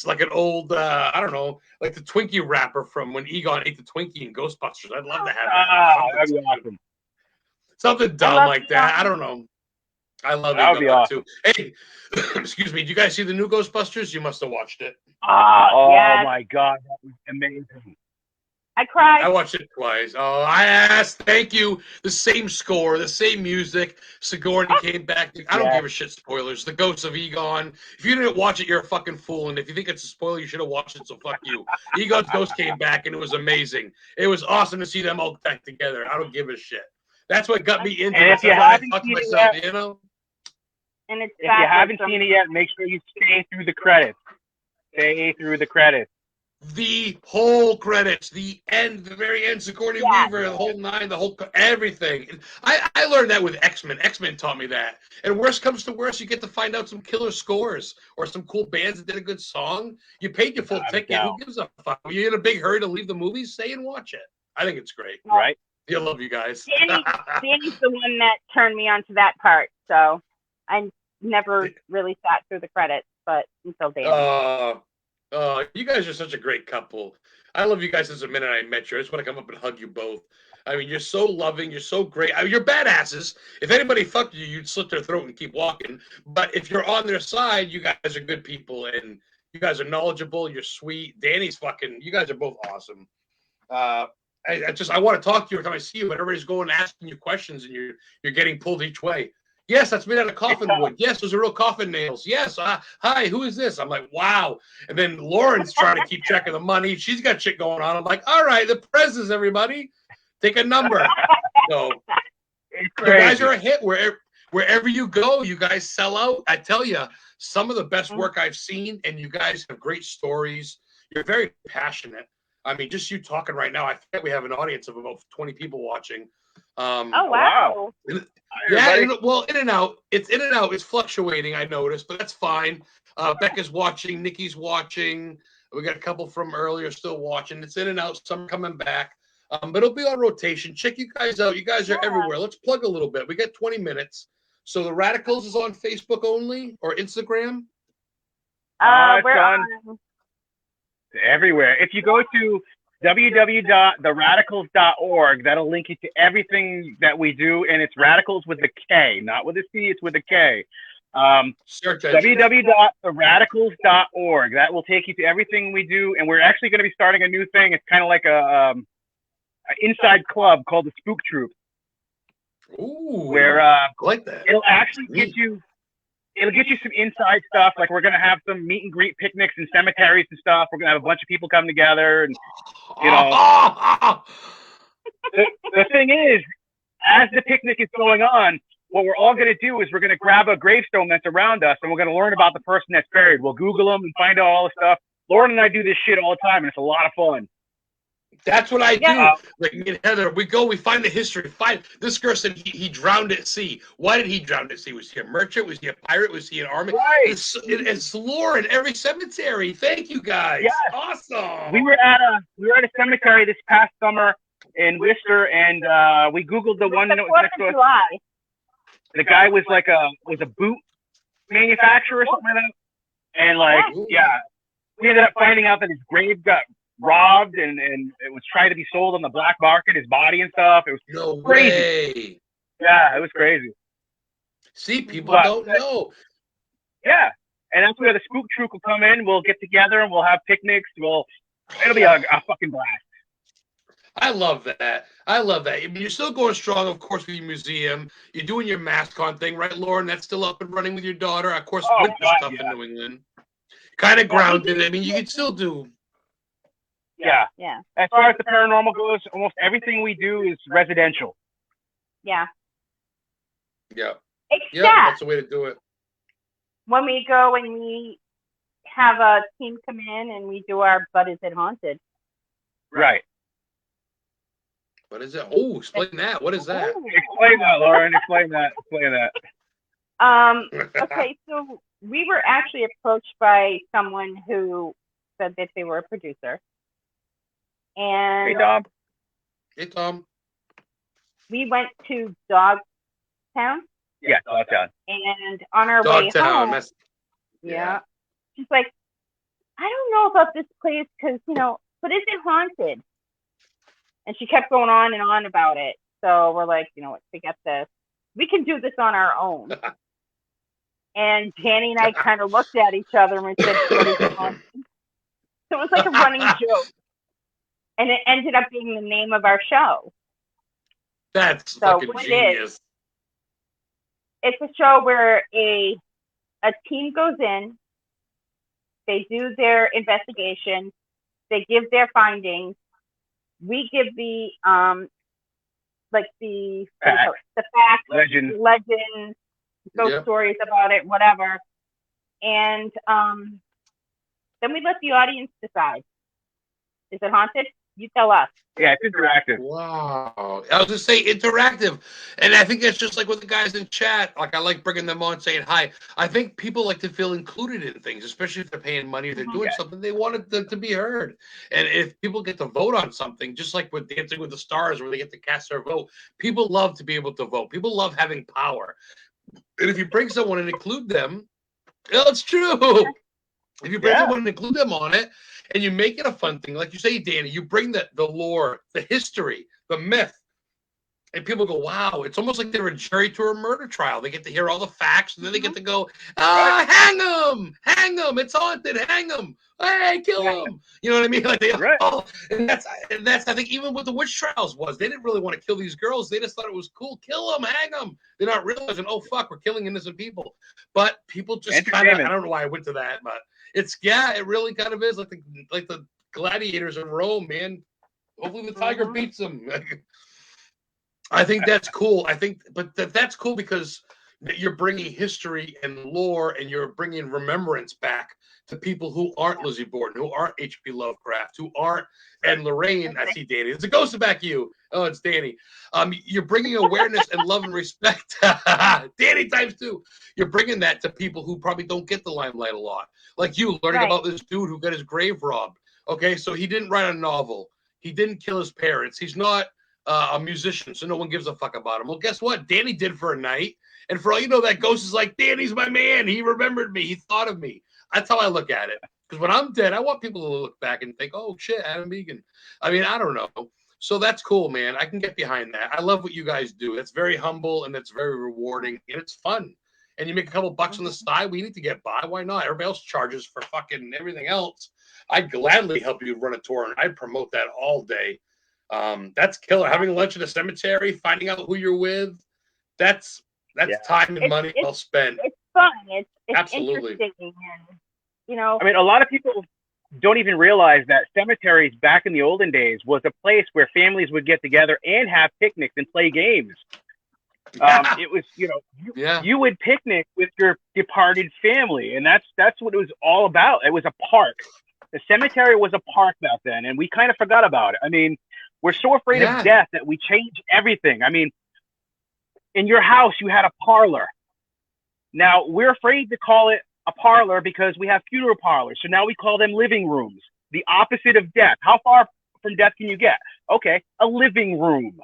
like an old, I don't know, like the Twinkie wrapper from when Egon ate the Twinkie in Ghostbusters. I'd love to have that. That'd be awesome. Something dumb like that. I don't know. I love That would be awesome. too. Hey, excuse me. Did you guys see the new Ghostbusters? You must have watched it. Oh yes. my God, that was amazing. I cried. I watched it twice. Oh, I asked. Thank you. The same score, the same music. Sigourney came back. I don't give a shit. Spoilers. The Ghosts of Egon. If you didn't watch it, you're a fucking fool. And if you think it's a spoiler, you should have watched it. So fuck you. Egon's ghost came back, and it was amazing. It was awesome to see them all back together. I don't give a shit. That's what got me into it. If you haven't seen it yet, you know. And it's if you haven't seen it yet, make sure you stay through the credits. Stay through the credits. The whole credits, the end, the very end, Sigourney Weaver, the whole nine, the whole everything. I learned that with X-Men. X-Men taught me that. And worst comes to worst, you get to find out some killer scores or some cool bands that did a good song. You paid your full ticket. Who gives a fuck? You're in a big hurry to leave the movie? Stay and watch it. I think it's great. Right? I love you guys. Danny's the one that turned me on to that part. So I never really sat through the credits, but until Danny. You guys are such a great couple. I love you guys since the minute I met you. I just want to come up and hug you both. I mean, you're so loving. You're so great. I mean, you're badasses. If anybody fucked you, you'd slit their throat and keep walking. But if you're on their side, you guys are good people. And you guys are knowledgeable. You're sweet. Danny's fucking, you guys are both awesome. I want to talk to you every time I see you, but everybody's going and asking you questions and you're getting pulled each way. Yes, that's made out of Coffin Wood. Yes, those are real Coffin Nails. Yes, hi, who is this? I'm like, wow. And then Lauren's trying to keep track of the money. She's got shit going on. I'm like, all right, the Perez, everybody. Take a number. So you guys are a hit. Wherever you go, you guys sell out. I tell you, some of the best work I've seen, and you guys have great stories. You're very passionate. I mean, just you talking right now, I think we have an audience of about 20 people watching. Oh, wow. Yeah, well, in and out. It's in and out. It's fluctuating, I noticed, but that's fine. Becca's watching. Nikki's watching. We got a couple from earlier still watching. It's in and out. Some coming back. But it'll be on rotation. Check you guys out. You guys are everywhere. Let's plug a little bit. We got 20 minutes. So the Radikals is on Facebook only or Instagram? We're on everywhere. If you go to www.theradikals.org, that'll link you to everything that we do, and it's Radikals with a K, not with a C, it's with a K. www.theradikals.org. That will take you to everything we do, and we're actually going to be starting a new thing. It's kind of like an inside club called the Spook Troop. Ooh, where I like that. It'll actually get you some inside stuff. Like we're gonna have some meet and greet picnics in cemeteries and stuff. We're gonna have a bunch of people come together, and you know. The thing is, as the picnic is going on, what we're all gonna do is we're gonna grab a gravestone that's around us, and we're gonna learn about the person that's buried. We'll Google them and find out all the stuff. Lauren and I do this shit all the time, and it's a lot of fun. That's what I do. Like me and Heather, we find the history. This girl said he drowned at sea. Why did he drown at sea? Was he a merchant? Was he a pirate? Was he an army? Right. It's lore in every cemetery. Thank you guys. Yes. Awesome. We were at a cemetery this past summer in Worcester, and we Googled the one that was next to us. The guy was like a boot manufacturer or something like that. And we ended up finding out that his grave got robbed and it was trying to be sold on the black market, his body and stuff. It was crazy. Way. Yeah, it was crazy. See, people don't know. Yeah. And that's where the Spook Troop will come in. We'll get together and we'll have picnics. It'll be a fucking blast. I love that. I mean, you're still going strong, of course, with your museum. You're doing your MassConn thing, right, Lauren? That's still up and running with your daughter. Of course, winter stuff in New England. Kind of grounded. I mean, you can still do. Yeah. As far as the paranormal goes, almost everything we do is residential. Yeah. Except that's the way to do it. When we go and we have a team come in and we do our But Is It Haunted? Right. What is it? Oh, explain that. What is that? Explain that, Lauren. Explain that. Okay, so we were actually approached by someone who said that they were a producer. And Hey, Tom. We went to Dogtown. Yeah, Dogtown. And on our way home, she's like, I don't know about this place because, but is it haunted? And she kept going on and on about it. So we're like, you know what, forget this. We can do this on our own. And Danny and I kind of looked at each other and said, what is it haunted? So it was like a running joke. And it ended up being the name of our show. That's fucking genius. It's a show where a team goes in, they do their investigation, they give their findings, we give the facts, legends, ghost stories about it, whatever, and then we let the audience decide. Is it haunted? You tell us. Yeah, it's interactive. Wow. I was going to say interactive. And I think that's just like with the guys in chat. Like, I like bringing them on, saying hi. I think people like to feel included in things, especially if they're paying money or they're doing something. They want it to be heard. And if people get to vote on something, just like with Dancing with the Stars, where they get to cast their vote, people love to be able to vote. People love having power. And if you bring someone and include them, it's true. If you bring someone and include them on it, and you make it a fun thing, like you say, Danny, you bring the lore, the history, the myth, and people go, wow, it's almost like they're a jury to a murder trial. They get to hear all the facts, and then they get to go, hang them, it's haunted, hang them, hey, kill them. You know what I mean? Like and that's I think even what the witch trials was, they didn't really want to kill these girls. They just thought it was cool, kill them, hang them. They're not realizing, oh fuck, we're killing innocent people. But people just kind of, I don't know why I went to that, but it really kind of is like the gladiators in Rome, man. Hopefully the tiger beats them. I think that's cool. But that's cool because you're bringing history and lore, and you're bringing remembrance back to people who aren't Lizzie Borden, who aren't H.P. Lovecraft, who aren't and Lorraine. I see Danny. It's a ghost back you. Oh, it's Danny. You're bringing awareness and love and respect. Danny times 2. You're bringing that to people who probably don't get the limelight a lot. Like you, learning about this dude who got his grave robbed. Okay, so he didn't write a novel. He didn't kill his parents. He's not a musician, so no one gives a fuck about him. Well, guess what? Danny did for a night. And for all you know, that ghost is like, Danny's my man. He remembered me. He thought of me. That's how I look at it. Because when I'm dead, I want people to look back and think, oh, shit, Adam Egan. I mean, I don't know. So that's cool, man. I can get behind that. I love what you guys do. It's very humble, and it's very rewarding, and it's fun. And you make a couple bucks on the side. We need to get by. Why not? Everybody else charges for fucking everything else. I'd gladly help you run a tour, and I'd promote that all day. That's killer. Having lunch at a cemetery, finding out who you're with, that's time and money well spent. It's fun. It's absolutely interesting. And, I mean, a lot of people don't even realize that cemeteries back in the olden days was a place where families would get together and have picnics and play games. It was, you would picnic with your departed family, and that's what it was all about. It was a park. The cemetery was a park back then, and we kind of forgot about it. I mean, we're so afraid of death that we change everything. I mean, in your house, you had a parlor. Now, we're afraid to call it a parlor because we have funeral parlors. So now we call them living rooms, the opposite of death. How far from death can you get? Okay, a living room.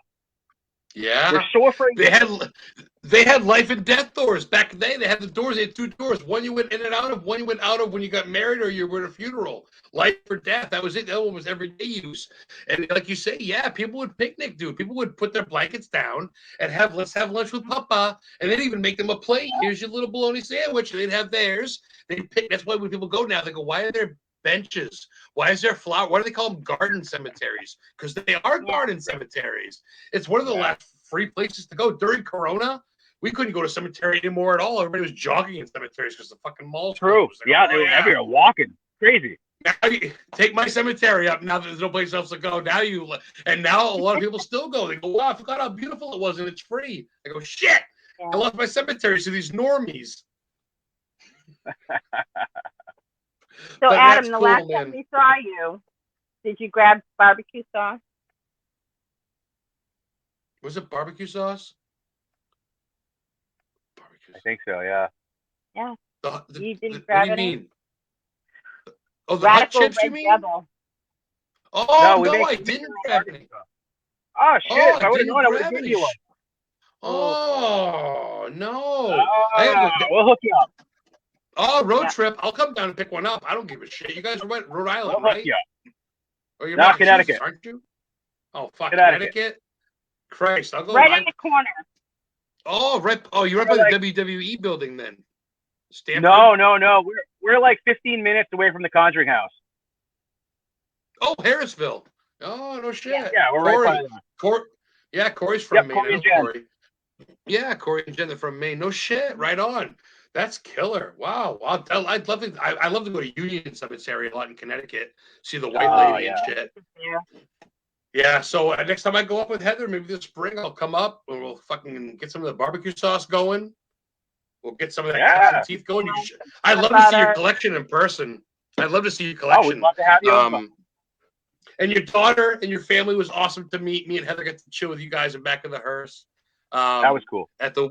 Yeah. We're so afraid. They had life and death doors. Back in the day, they had the doors. They had 2 doors. One you went in and out of, one you went out of when you got married or you were at a funeral. Life or death. That was it. The other one was everyday use. And like you say, people would picnic, dude. People would put their blankets down and let's have lunch with Papa. And they'd even make them a plate. Here's your little bologna sandwich. And they'd have theirs. They'd pick. That's why when people go now, they go, why are there benches? Why is there flower? Why do they call them garden cemeteries? Because they are garden cemeteries. It's one of the last free places to go. During Corona, we couldn't go to cemetery anymore at all. Everybody was jogging in cemeteries because the fucking malls. True. They were everywhere walking. Crazy. Now you take my cemetery up. Now there's no place else to go. Now a lot of people still go. They go, wow, I forgot how beautiful it was, and it's free. I go, shit. I lost my cemetery to these normies. So, but Adam, the last time we saw you, did you grab barbecue sauce? Was it barbecue sauce? I think so, yeah. Yeah. You didn't what grab do you mean? Oh, the Radical hot chips, Red you mean? Devil. Oh, no, I didn't grab any. Oh, shit. I would have known. I would have given you one. Oh, no. We'll hook you up. Oh, road trip. I'll come down and pick one up. I don't give a shit. You guys are what? Rhode Island, Oh, right? yeah. Or you're No, Massachusetts, Connecticut. aren't you? Oh, fuck, Connecticut. Connecticut? Christ, I'll go. Right in the corner. Oh, right. Oh, you're up by the WWE building then. Stanford? No. We're like 15 minutes away from the Conjuring House. Oh, Harrisville. Oh, no shit. Yeah, we're right by that. Corey's from Maine. Corey I and know Jen. Corey. Yeah, Corey and Jen are from Maine. No shit. Right on. That's killer. Wow. I'd love to. I love to go to Union Cemetery a lot in Connecticut. See the White Lady and shit. Yeah. Yeah. So next time I go up with Heather, maybe this spring, I'll come up and we'll fucking get some of the barbecue sauce going. We'll get some of that cuts and teeth going. I'd love to see your collection in person. I'd love to see your collection. Oh, we'd love to have you. And your daughter and your family was awesome to meet. Me and Heather got to chill with you guys in back of the hearse. That was cool. At the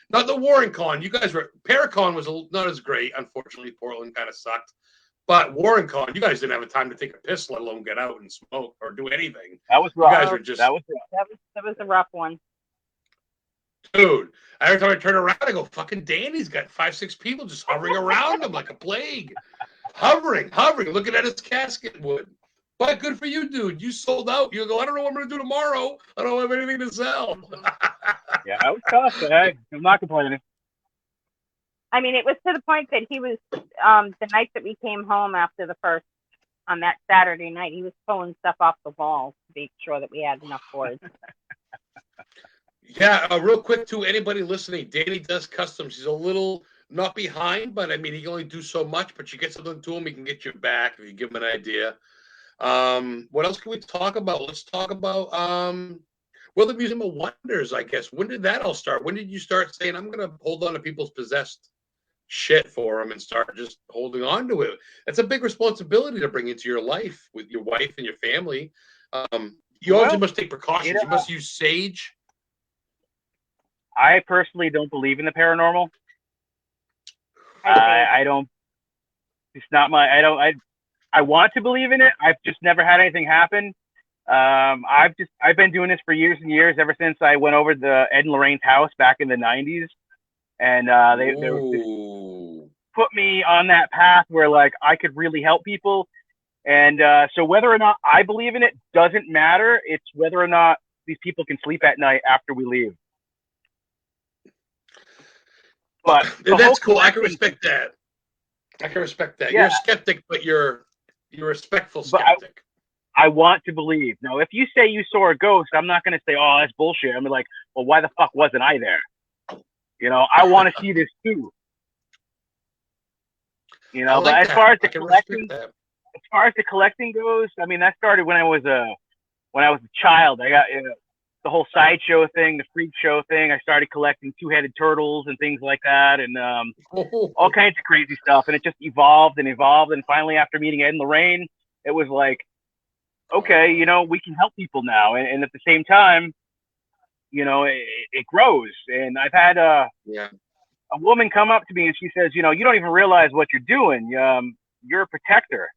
not the Warren Con. You guys were Paracon was not as great. Unfortunately, Portland kind of sucked. But Warren Con, you guys didn't have a time to take a piss, let alone get out and smoke or do anything. That was rough. You guys were just that was a rough one. Dude, every time I turn around, I go, fucking Danny's got 5-6 people just hovering around him like a plague. Hovering, looking at his casket wood. But good for you, dude. You sold out. You go, I don't know what I'm going to do tomorrow. I don't have anything to sell. Yeah, that was tough. But hey, I'm not complaining. I mean, it was to the point that he was, the night that we came home after the first, on that Saturday night, he was pulling stuff off the walls to make sure that we had enough boards. Yeah, real quick to anybody listening, Danny does customs. He's a little not behind, but I mean, he can only do so much, but you get something to him, he can get you back if you give him an idea. What else can we talk about? Let's talk about well, the Museum of Wonders, I guess. When did that all start? When did you start saying, I'm going to hold on to people's possessed shit for them and start just holding on to it? That's a big responsibility to bring into your life with your wife and your family. You also must take precautions. You must use sage. I personally don't believe in the paranormal. I don't. It's not my. I want to believe in it. I've just never had anything happen. I've been doing this for years and years, ever since I went over to Ed and Lorraine's house back in the 90s, and they put me on that path where like I could really help people. And so whether or not I believe in it doesn't matter. It's whether or not these people can sleep at night after we leave. But that's cool. I can respect that. Yeah. You're a skeptic, but you're a respectful skeptic. I want to believe. Now, if you say you saw a ghost, I'm not going to say, oh, that's bullshit. I'm like, well, why the fuck wasn't I there? You know, I want to see this too. You know, but as far as the collecting goes, I mean, that started when I was a child. I got the whole sideshow thing, the freak show thing. I started collecting two-headed turtles and things like that, and all kinds of crazy stuff. And it just evolved. And finally, after meeting Ed and Lorraine, it was like, okay, you know, we can help people now. And at the same time, you know, it grows. And I've had a woman come up to me and she says, you know, you don't even realize what you're doing. You're a protector.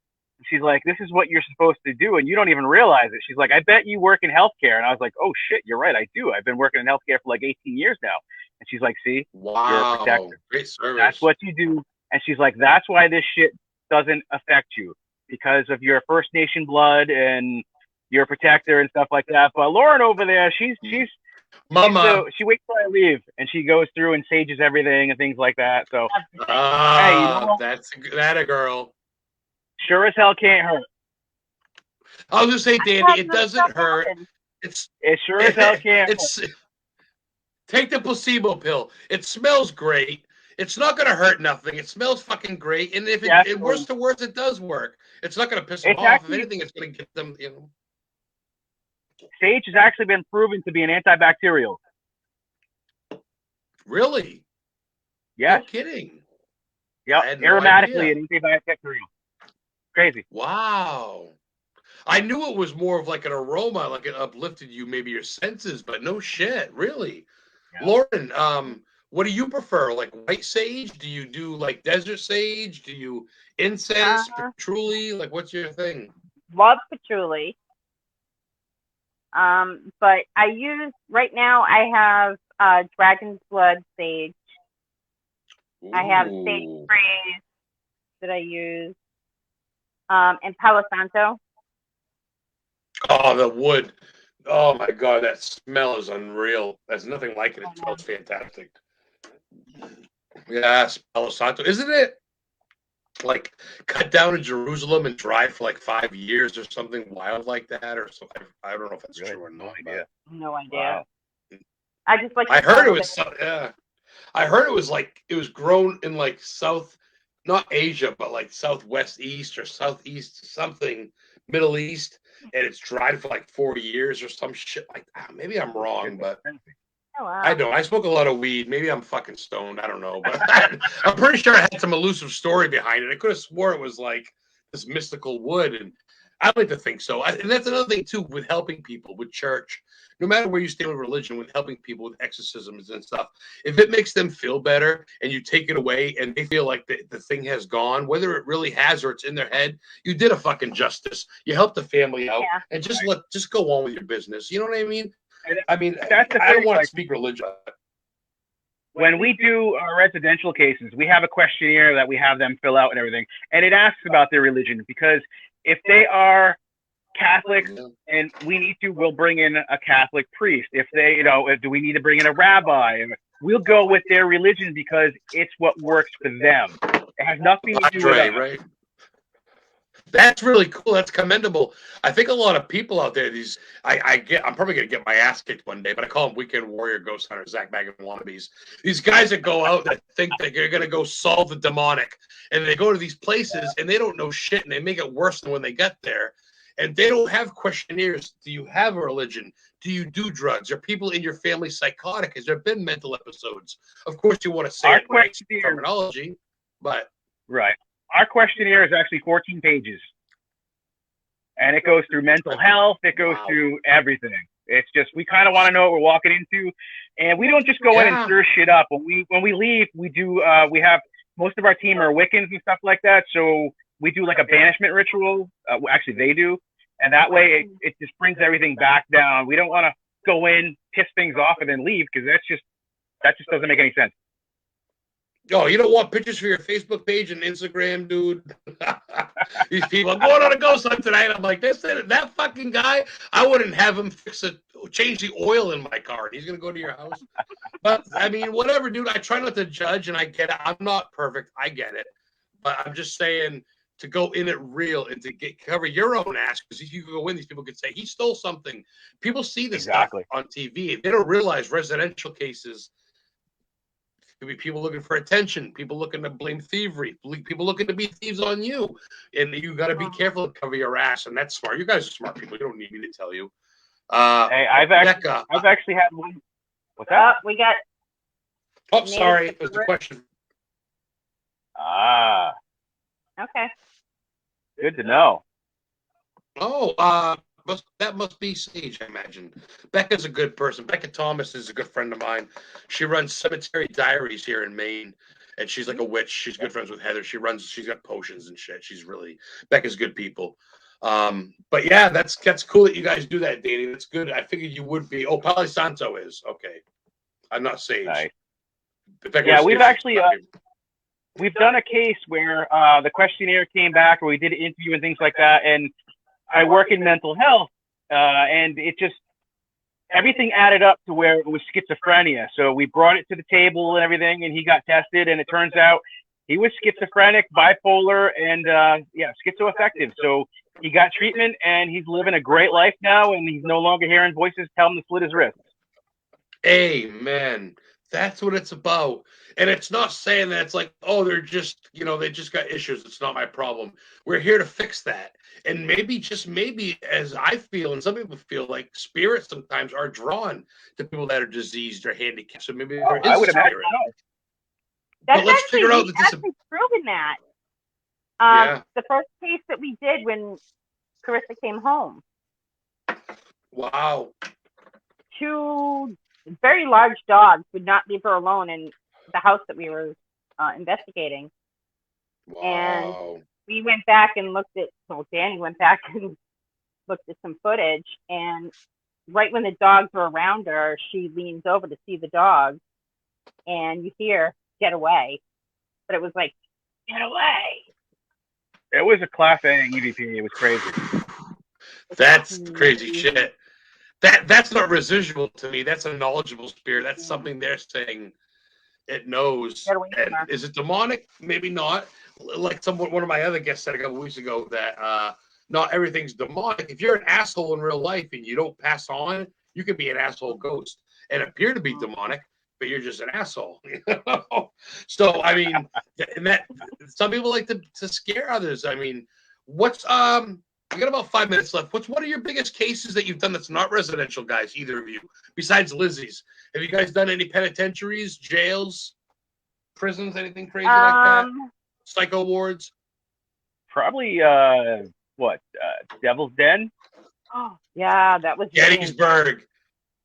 She's like, this is what you're supposed to do, and you don't even realize it. She's like, I bet you work in healthcare. And I was like, oh, shit, you're right. I do. I've been working in healthcare for like 18 years now. And she's like, see, you're a protector. Great service. That's what you do. And she's like, that's why this shit doesn't affect you, because of your First Nation blood and you're a protector and stuff like that. But Lauren over there, she's Mama. She waits till I leave, and she goes through and sages everything and things like that. So, hey, you know, that's a girl. Sure as hell can't hurt. I was gonna say, Danny, it doesn't hurt. It sure as hell can't hurt. Take the placebo pill. It smells great. It's not gonna hurt nothing. It smells fucking great. And if it worse to worse, it does work. It's not gonna piss them off. If anything, it's gonna get them, you know. Sage has actually been proven to be an antibacterial. Really? Yes. No kidding. Yep. Aromatically an antibacterial. Crazy. Wow. I knew it was more of like an aroma, like it uplifted you, maybe your senses, but no shit, really. Yeah. Lauren, what do you prefer? Like white sage? Do you do like desert sage? Do you incense, patchouli? Like what's your thing? Love patchouli. But I use, right now I have dragon's blood sage. I have sage sprays that I use. And Palo Santo. Oh, the wood. Oh my God, that smell is unreal. There's nothing like it. It smells fantastic. Yes, Palo Santo. Isn't it like cut down in Jerusalem and dried for like 5 years or something wild like that or something? I don't know if that's true or not. No idea. Wow. I just like. I heard it was I heard it was like it was grown in like not Asia, but like Southwest East or Southeast something, Middle East, and it's dried for like 4 years or some shit like that. Maybe I'm wrong, but Oh, wow. I don't. I smoke a lot of weed. Maybe I'm fucking stoned. I don't know, but I'm pretty sure it had some elusive story behind it. I could have swore it was like this mystical wood, and I'd like to think so. And that's another thing too with helping people with church. No matter where you stand with religion, with helping people with exorcisms and stuff, if it makes them feel better and you take it away and they feel like the thing has gone, whether it really has or it's in their head, you did a fucking justice. You helped the family out and just go on with your business. You know what I mean? I mean, that's the I don't thing, want to like, speak religion. When we do our residential cases, we have a questionnaire that we have them fill out and everything, and it asks about their religion, because if they are Catholics and we need to, we'll bring in a Catholic priest. If they, do we need to bring in a rabbi? We'll go with their religion because it's what works for them. It has nothing to do with us. Right? That's really cool. That's commendable. I think a lot of people out there, I'm probably going to get my ass kicked one day, but I call them weekend warrior ghost hunters, Zach Baggin wannabes. These guys that go out that think that they're going to go solve the demonic, and they go to these places and they don't know shit, and they make it worse than when they get there. And they don't have questionnaires. Do you have a religion? Do you do drugs? Are people in your family psychotic? Has there been mental episodes? Of course, you want to say it right terminology, but right. Our questionnaire is actually 14 pages, and it goes through mental health. It goes through everything. It's just, we kind of want to know what we're walking into, and we don't just go in and stir shit up. When we leave, we do. We have most of our team are Wiccans and stuff like that, so we do like a banishment ritual. Actually, they do, and that way it just brings everything back down. We don't want to go in, piss things off, and then leave, because that just doesn't make any sense. Oh, you don't want pictures for your Facebook page and Instagram, dude? These people, I'm going on a ghost hunt tonight. I'm like, that fucking guy, I wouldn't have him change the oil in my car. He's going to go to your house. But, I mean, whatever, dude. I try not to judge, and I get it. I'm not perfect. I get it. But I'm just saying to go in it real and to cover your own ass, because if you go in, these people could say, he stole something. People see this stuff on TV. They don't realize residential cases, could be people looking for attention, people looking to blame thievery, people looking to be thieves on you, and you got to be careful to cover your ass. And that's smart. You guys are smart people. You don't need me to tell you. Hey, I've actually had one. What's that? We got. Oh, sorry. It was the question. Okay. Good to know. Oh, that must be Sage, I imagine. Becca's a good person. Becca Thomas is a good friend of mine. She runs Cemetery Diaries here in Maine, and she's like a witch. She's good friends with Heather. She's got potions and shit. Becca's good people. But yeah, that's cool that you guys do that, Danny. That's good. I figured you would be. Oh, Palo Santo is. Okay. I'm not Sage. Nice. Yeah, we've actually we've done a case where the questionnaire came back, or we did an interview and things like that, and I work in mental health, and it just, everything added up to where it was schizophrenia. So we brought it to the table and everything, and he got tested, and it turns out he was schizophrenic, bipolar, and schizoaffective. So he got treatment, and he's living a great life now, and he's no longer hearing voices tell him to slit his wrists. Amen. That's what it's about. And it's not saying that it's like, oh, they're just, they just got issues. It's not my problem. We're here to fix that. And maybe, just maybe, as I feel, and some people feel, like spirits sometimes are drawn to people that are diseased or handicapped. So maybe there is a spirit. That's let's figure out actually proven that. The first case that we did when Carissa came home. Wow. 2 very large dogs would not leave her alone in the house that we were investigating. Wow. And we went back and Danny went back and looked at some footage, and right when the dogs were around her, she leans over to see the dog, and you hear, "Get away." but it was like, get away. It was a Class A EVP. It was crazy. That's crazy shit. That's not residual to me. That's a knowledgeable spirit. That's something they're saying it knows. And is it demonic? Maybe not. Like one of my other guests said a couple weeks ago that not everything's demonic. If you're an asshole in real life and you don't pass on, you can be an asshole ghost and appear to be demonic, but you're just an asshole. So I mean, and that some people like to scare others. I mean, what's we got about 5 minutes left. What are your biggest cases that you've done that's not residential, guys? Either of you, besides Lizzie's, have you guys done any penitentiaries, jails, prisons, anything crazy like that? Psycho wards? Probably Devil's Den. Oh yeah, that was Gettysburg.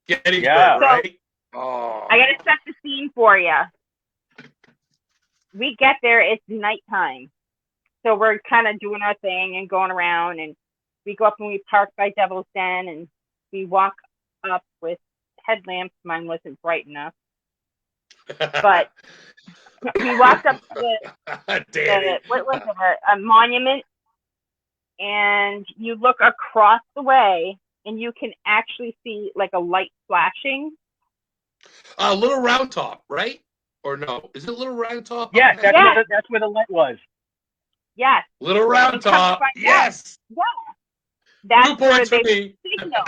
Gettysburg, Yeah. right? Oh. I gotta set the scene for you. We get there, it's nighttime. So we're kind of doing our thing and going around, and we go up and we park by Devil's Den, and we walk up with headlamps. Mine wasn't bright enough. But we walked up to what was it, a monument, and you look across the way, and you can actually see like a light flashing. Little Round Top, right? Or no? Is it Little Round Top? Yes, that's where the light was. Yes. Little Round Top. Yes. Yeah. That's 2 points where for me. Signal.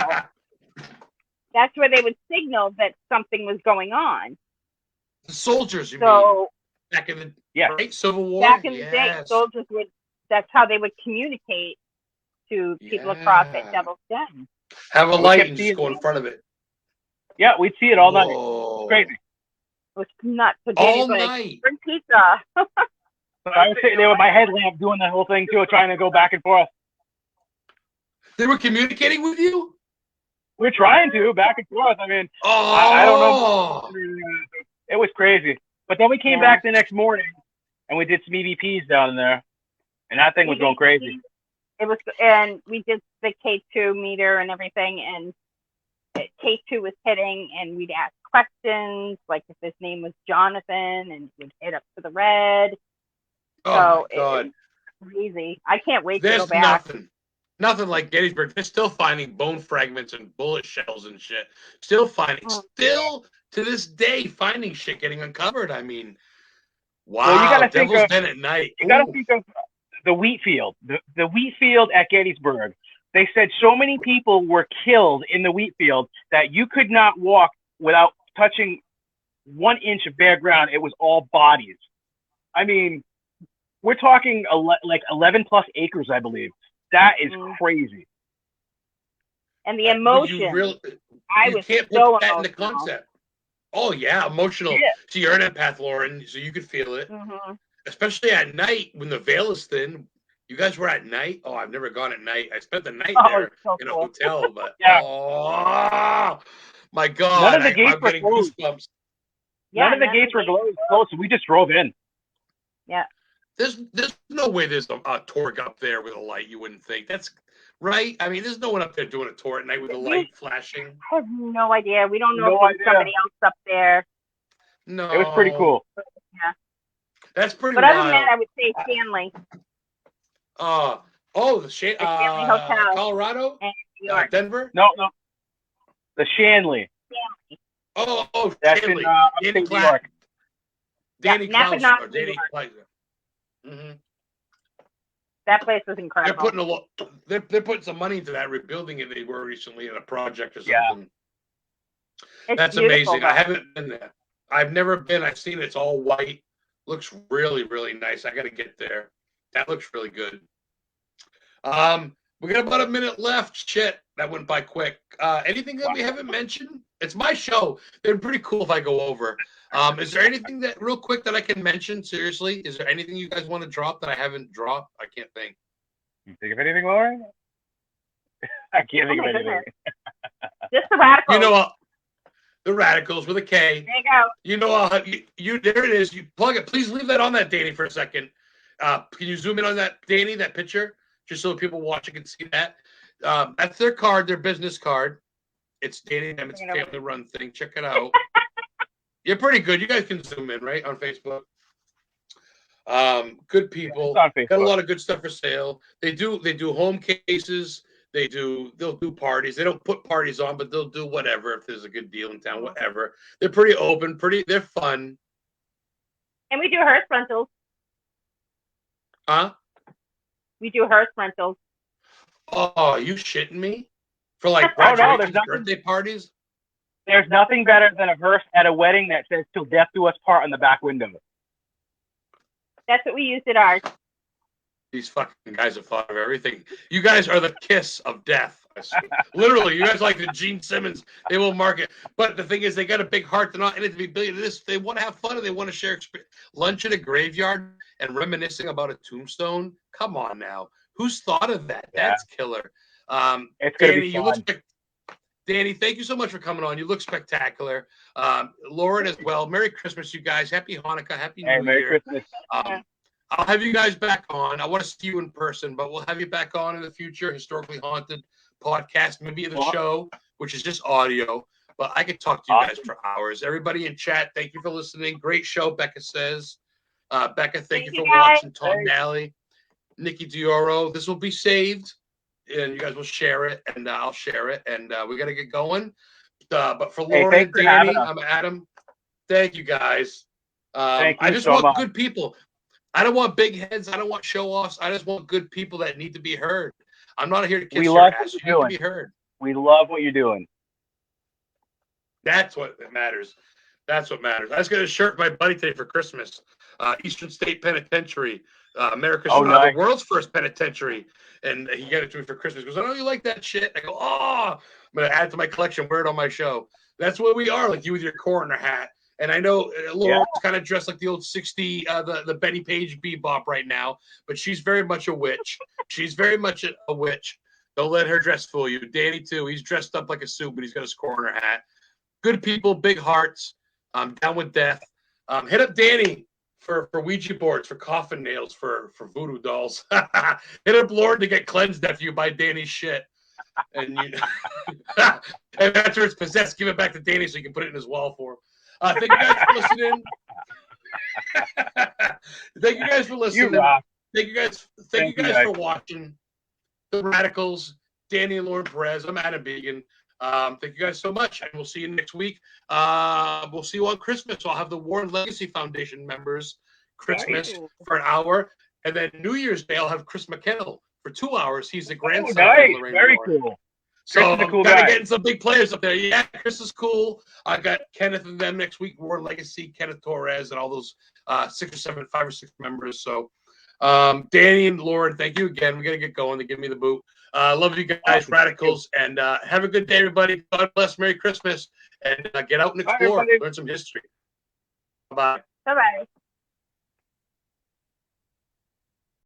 That's where they would signal that something was going on. The soldiers, you mean? Back in the right? Civil War? Back in the day, soldiers would, that's how they would communicate to people across at Devil's Den. Have a light and just go in front of it. Yeah, we'd see it all night. It's crazy. It was nuts. So all night. Like, bring pizza. I was sitting there with my headlamp doing the whole thing too, trying to go back and forth. They were communicating with you? We're trying to, back and forth. I mean, I don't know. It was crazy. But then we came back the next morning, and we did some EVPs down there, and that thing was going crazy. It was, and we did the K2 meter and everything, and K2 was hitting, and we'd ask questions, like if his name was Jonathan, and we'd hit up to the red. Oh, my God. It's crazy. I can't wait to go back. Nothing like Gettysburg. They're still finding bone fragments and bullet shells and shit. Still to this day, finding shit getting uncovered. I mean, wow. Well, you gotta Devil's Den at night. You got to think of the wheat field. The wheat field at Gettysburg. They said so many people were killed in the wheat field that you could not walk without touching 1 inch of bare ground. It was all bodies. I mean, we're talking like 11 plus acres, I believe. That is crazy. And the emotion. I was can't so put that in the concept. Oh, yeah, emotional. Yeah. So you're an empath, Lauren, so you could feel it. Mm-hmm. Especially at night when the veil is thin. You guys were at night? Oh, I've never gone at night. I spent the night there in a hotel, but oh, my God. None of the gates were closed. None of the gates were closed, so we just drove in. Yeah. There's no way there's a tour up there with a light, you wouldn't think. That's right. I mean, there's no one up there doing a tour at night with a light flashing. I have no idea. We don't know if there's somebody else up there. No. It was pretty cool. Yeah. That's pretty But other than that, I would say Stanley. The Stanley Hotel. Colorado? And New York. Denver? No. The Shanley. Oh, that's Stanley. in New York. Danny Klaus or Danny Klaus. Mm-hmm. That place was incredible. They're putting some money into that, rebuilding it. They were recently in a project or something. Yeah. That's amazing. Though. I haven't been there. I've never been. I've seen it. It's all white. Looks really, really nice. I got to get there. That looks really good. We got about a minute left. Shit, that went by quick. Anything that we haven't mentioned? It's my show. They're pretty cool if I go over. Is there anything that real quick that I can mention? Seriously, is there anything you guys want to drop that I haven't dropped? I can't think. You think of anything, Lauren? I can't think of anything. Just the Radikals. You know, the Radikals with a K. There you go. You know, you there it is. You plug it. Please leave that on that, Danny, for a second. Can you zoom in on that, Danny, that picture, just so people watching can see that? That's their card, their business card. It's Danny Nemeth's family run thing. Check it out. You're pretty good. You guys can zoom in, right, on Facebook. Good people. on Got a Facebook. lot of good stuff for sale. They do home cases. They'll do parties. They don't put parties on, but they'll do whatever if there's a good deal in town, whatever. They're pretty open, they're fun. And we do hearse rentals. Huh? We do hearse rentals. Oh, are you shitting me? For like graduations, birthday parties? There's nothing better than a hearse at a wedding that says "Till death do us part" on the back window. That's what we used at ours. These fucking guys have thought of everything. You guys are the kiss of death. Literally, you guys are like the Gene Simmons. They will market. But the thing is, they got a big heart. They're not in it to be billionaires. They want to have fun and they want to share lunch at a graveyard and reminiscing about a tombstone. Come on now. Who's thought of that? Yeah. That's killer. It's going to be fun. Danny, thank you so much for coming on. You look spectacular. Lauren as well. Merry Christmas, you guys. Happy Hanukkah. Happy New Year. Merry Christmas. I'll have you guys back on. I want to see you in person, but we'll have you back on in the future. Historically Haunted podcast, maybe the show, which is just audio. But I could talk to you guys for hours. Everybody in chat, thank you for listening. Great show, Becca says. Becca, thank you for watching. Tom Nally, Nikki Dioro. This will be saved, and you guys will share it, and I'll share it. And we got to get going. But for Lauren and Danny, I'm Adam. Thank you, guys. I just want good people. I don't want big heads. I don't want show-offs. I just want good people that need to be heard. I'm not here to kiss your ass. You need to be heard. We love what you're doing. That's what matters. That's what matters. I just got a shirt by my buddy today for Christmas. Eastern State Penitentiary, America's the world's first penitentiary. And he got it to me for Christmas. He goes, I know you like that shit. I go, I'm going to add it to my collection, wear it on my show. That's what we are, like you with your coroner hat. And I know Laura's kind of dressed like the old 60, the Betty Page bebop right now, but she's very much a witch. She's very much a witch. Don't let her dress fool you. Danny, too. He's dressed up like a suit, but he's got his coroner hat. Good people, big hearts. Down with death. Hit up Danny for Ouija boards, for coffin nails, for voodoo dolls. Hit up Lauren to get cleansed after you buy Danny's shit. And and after it's possessed, give it back to Danny so you can put it in his wall for him. Thank you guys for listening. Thank you guys for listening. Thank you guys for watching. The Radikals, Danny and Lauren Perez. I'm Adam Began. Thank you guys so much, and we'll see you next week. We'll see you on Christmas. I'll have the Warren Legacy Foundation members Christmas for an hour, and then New Year's Day I'll have Chris McKennell for 2 hours. He's the grandson of Lorraine Very Warren. cool. So I'm kind of getting some big players up there. Yeah, Chris is cool. I got Kenneth and them next week. Warren Legacy, Kenneth Torres, and all those 5 or 6 members. So Danny and Lauren, thank you again. We got to get going. They give me the boot. Love you guys, Radikals, and have a good day, everybody. God bless. Merry Christmas, and get out and explore. Learn some history. Bye-bye. Bye-bye.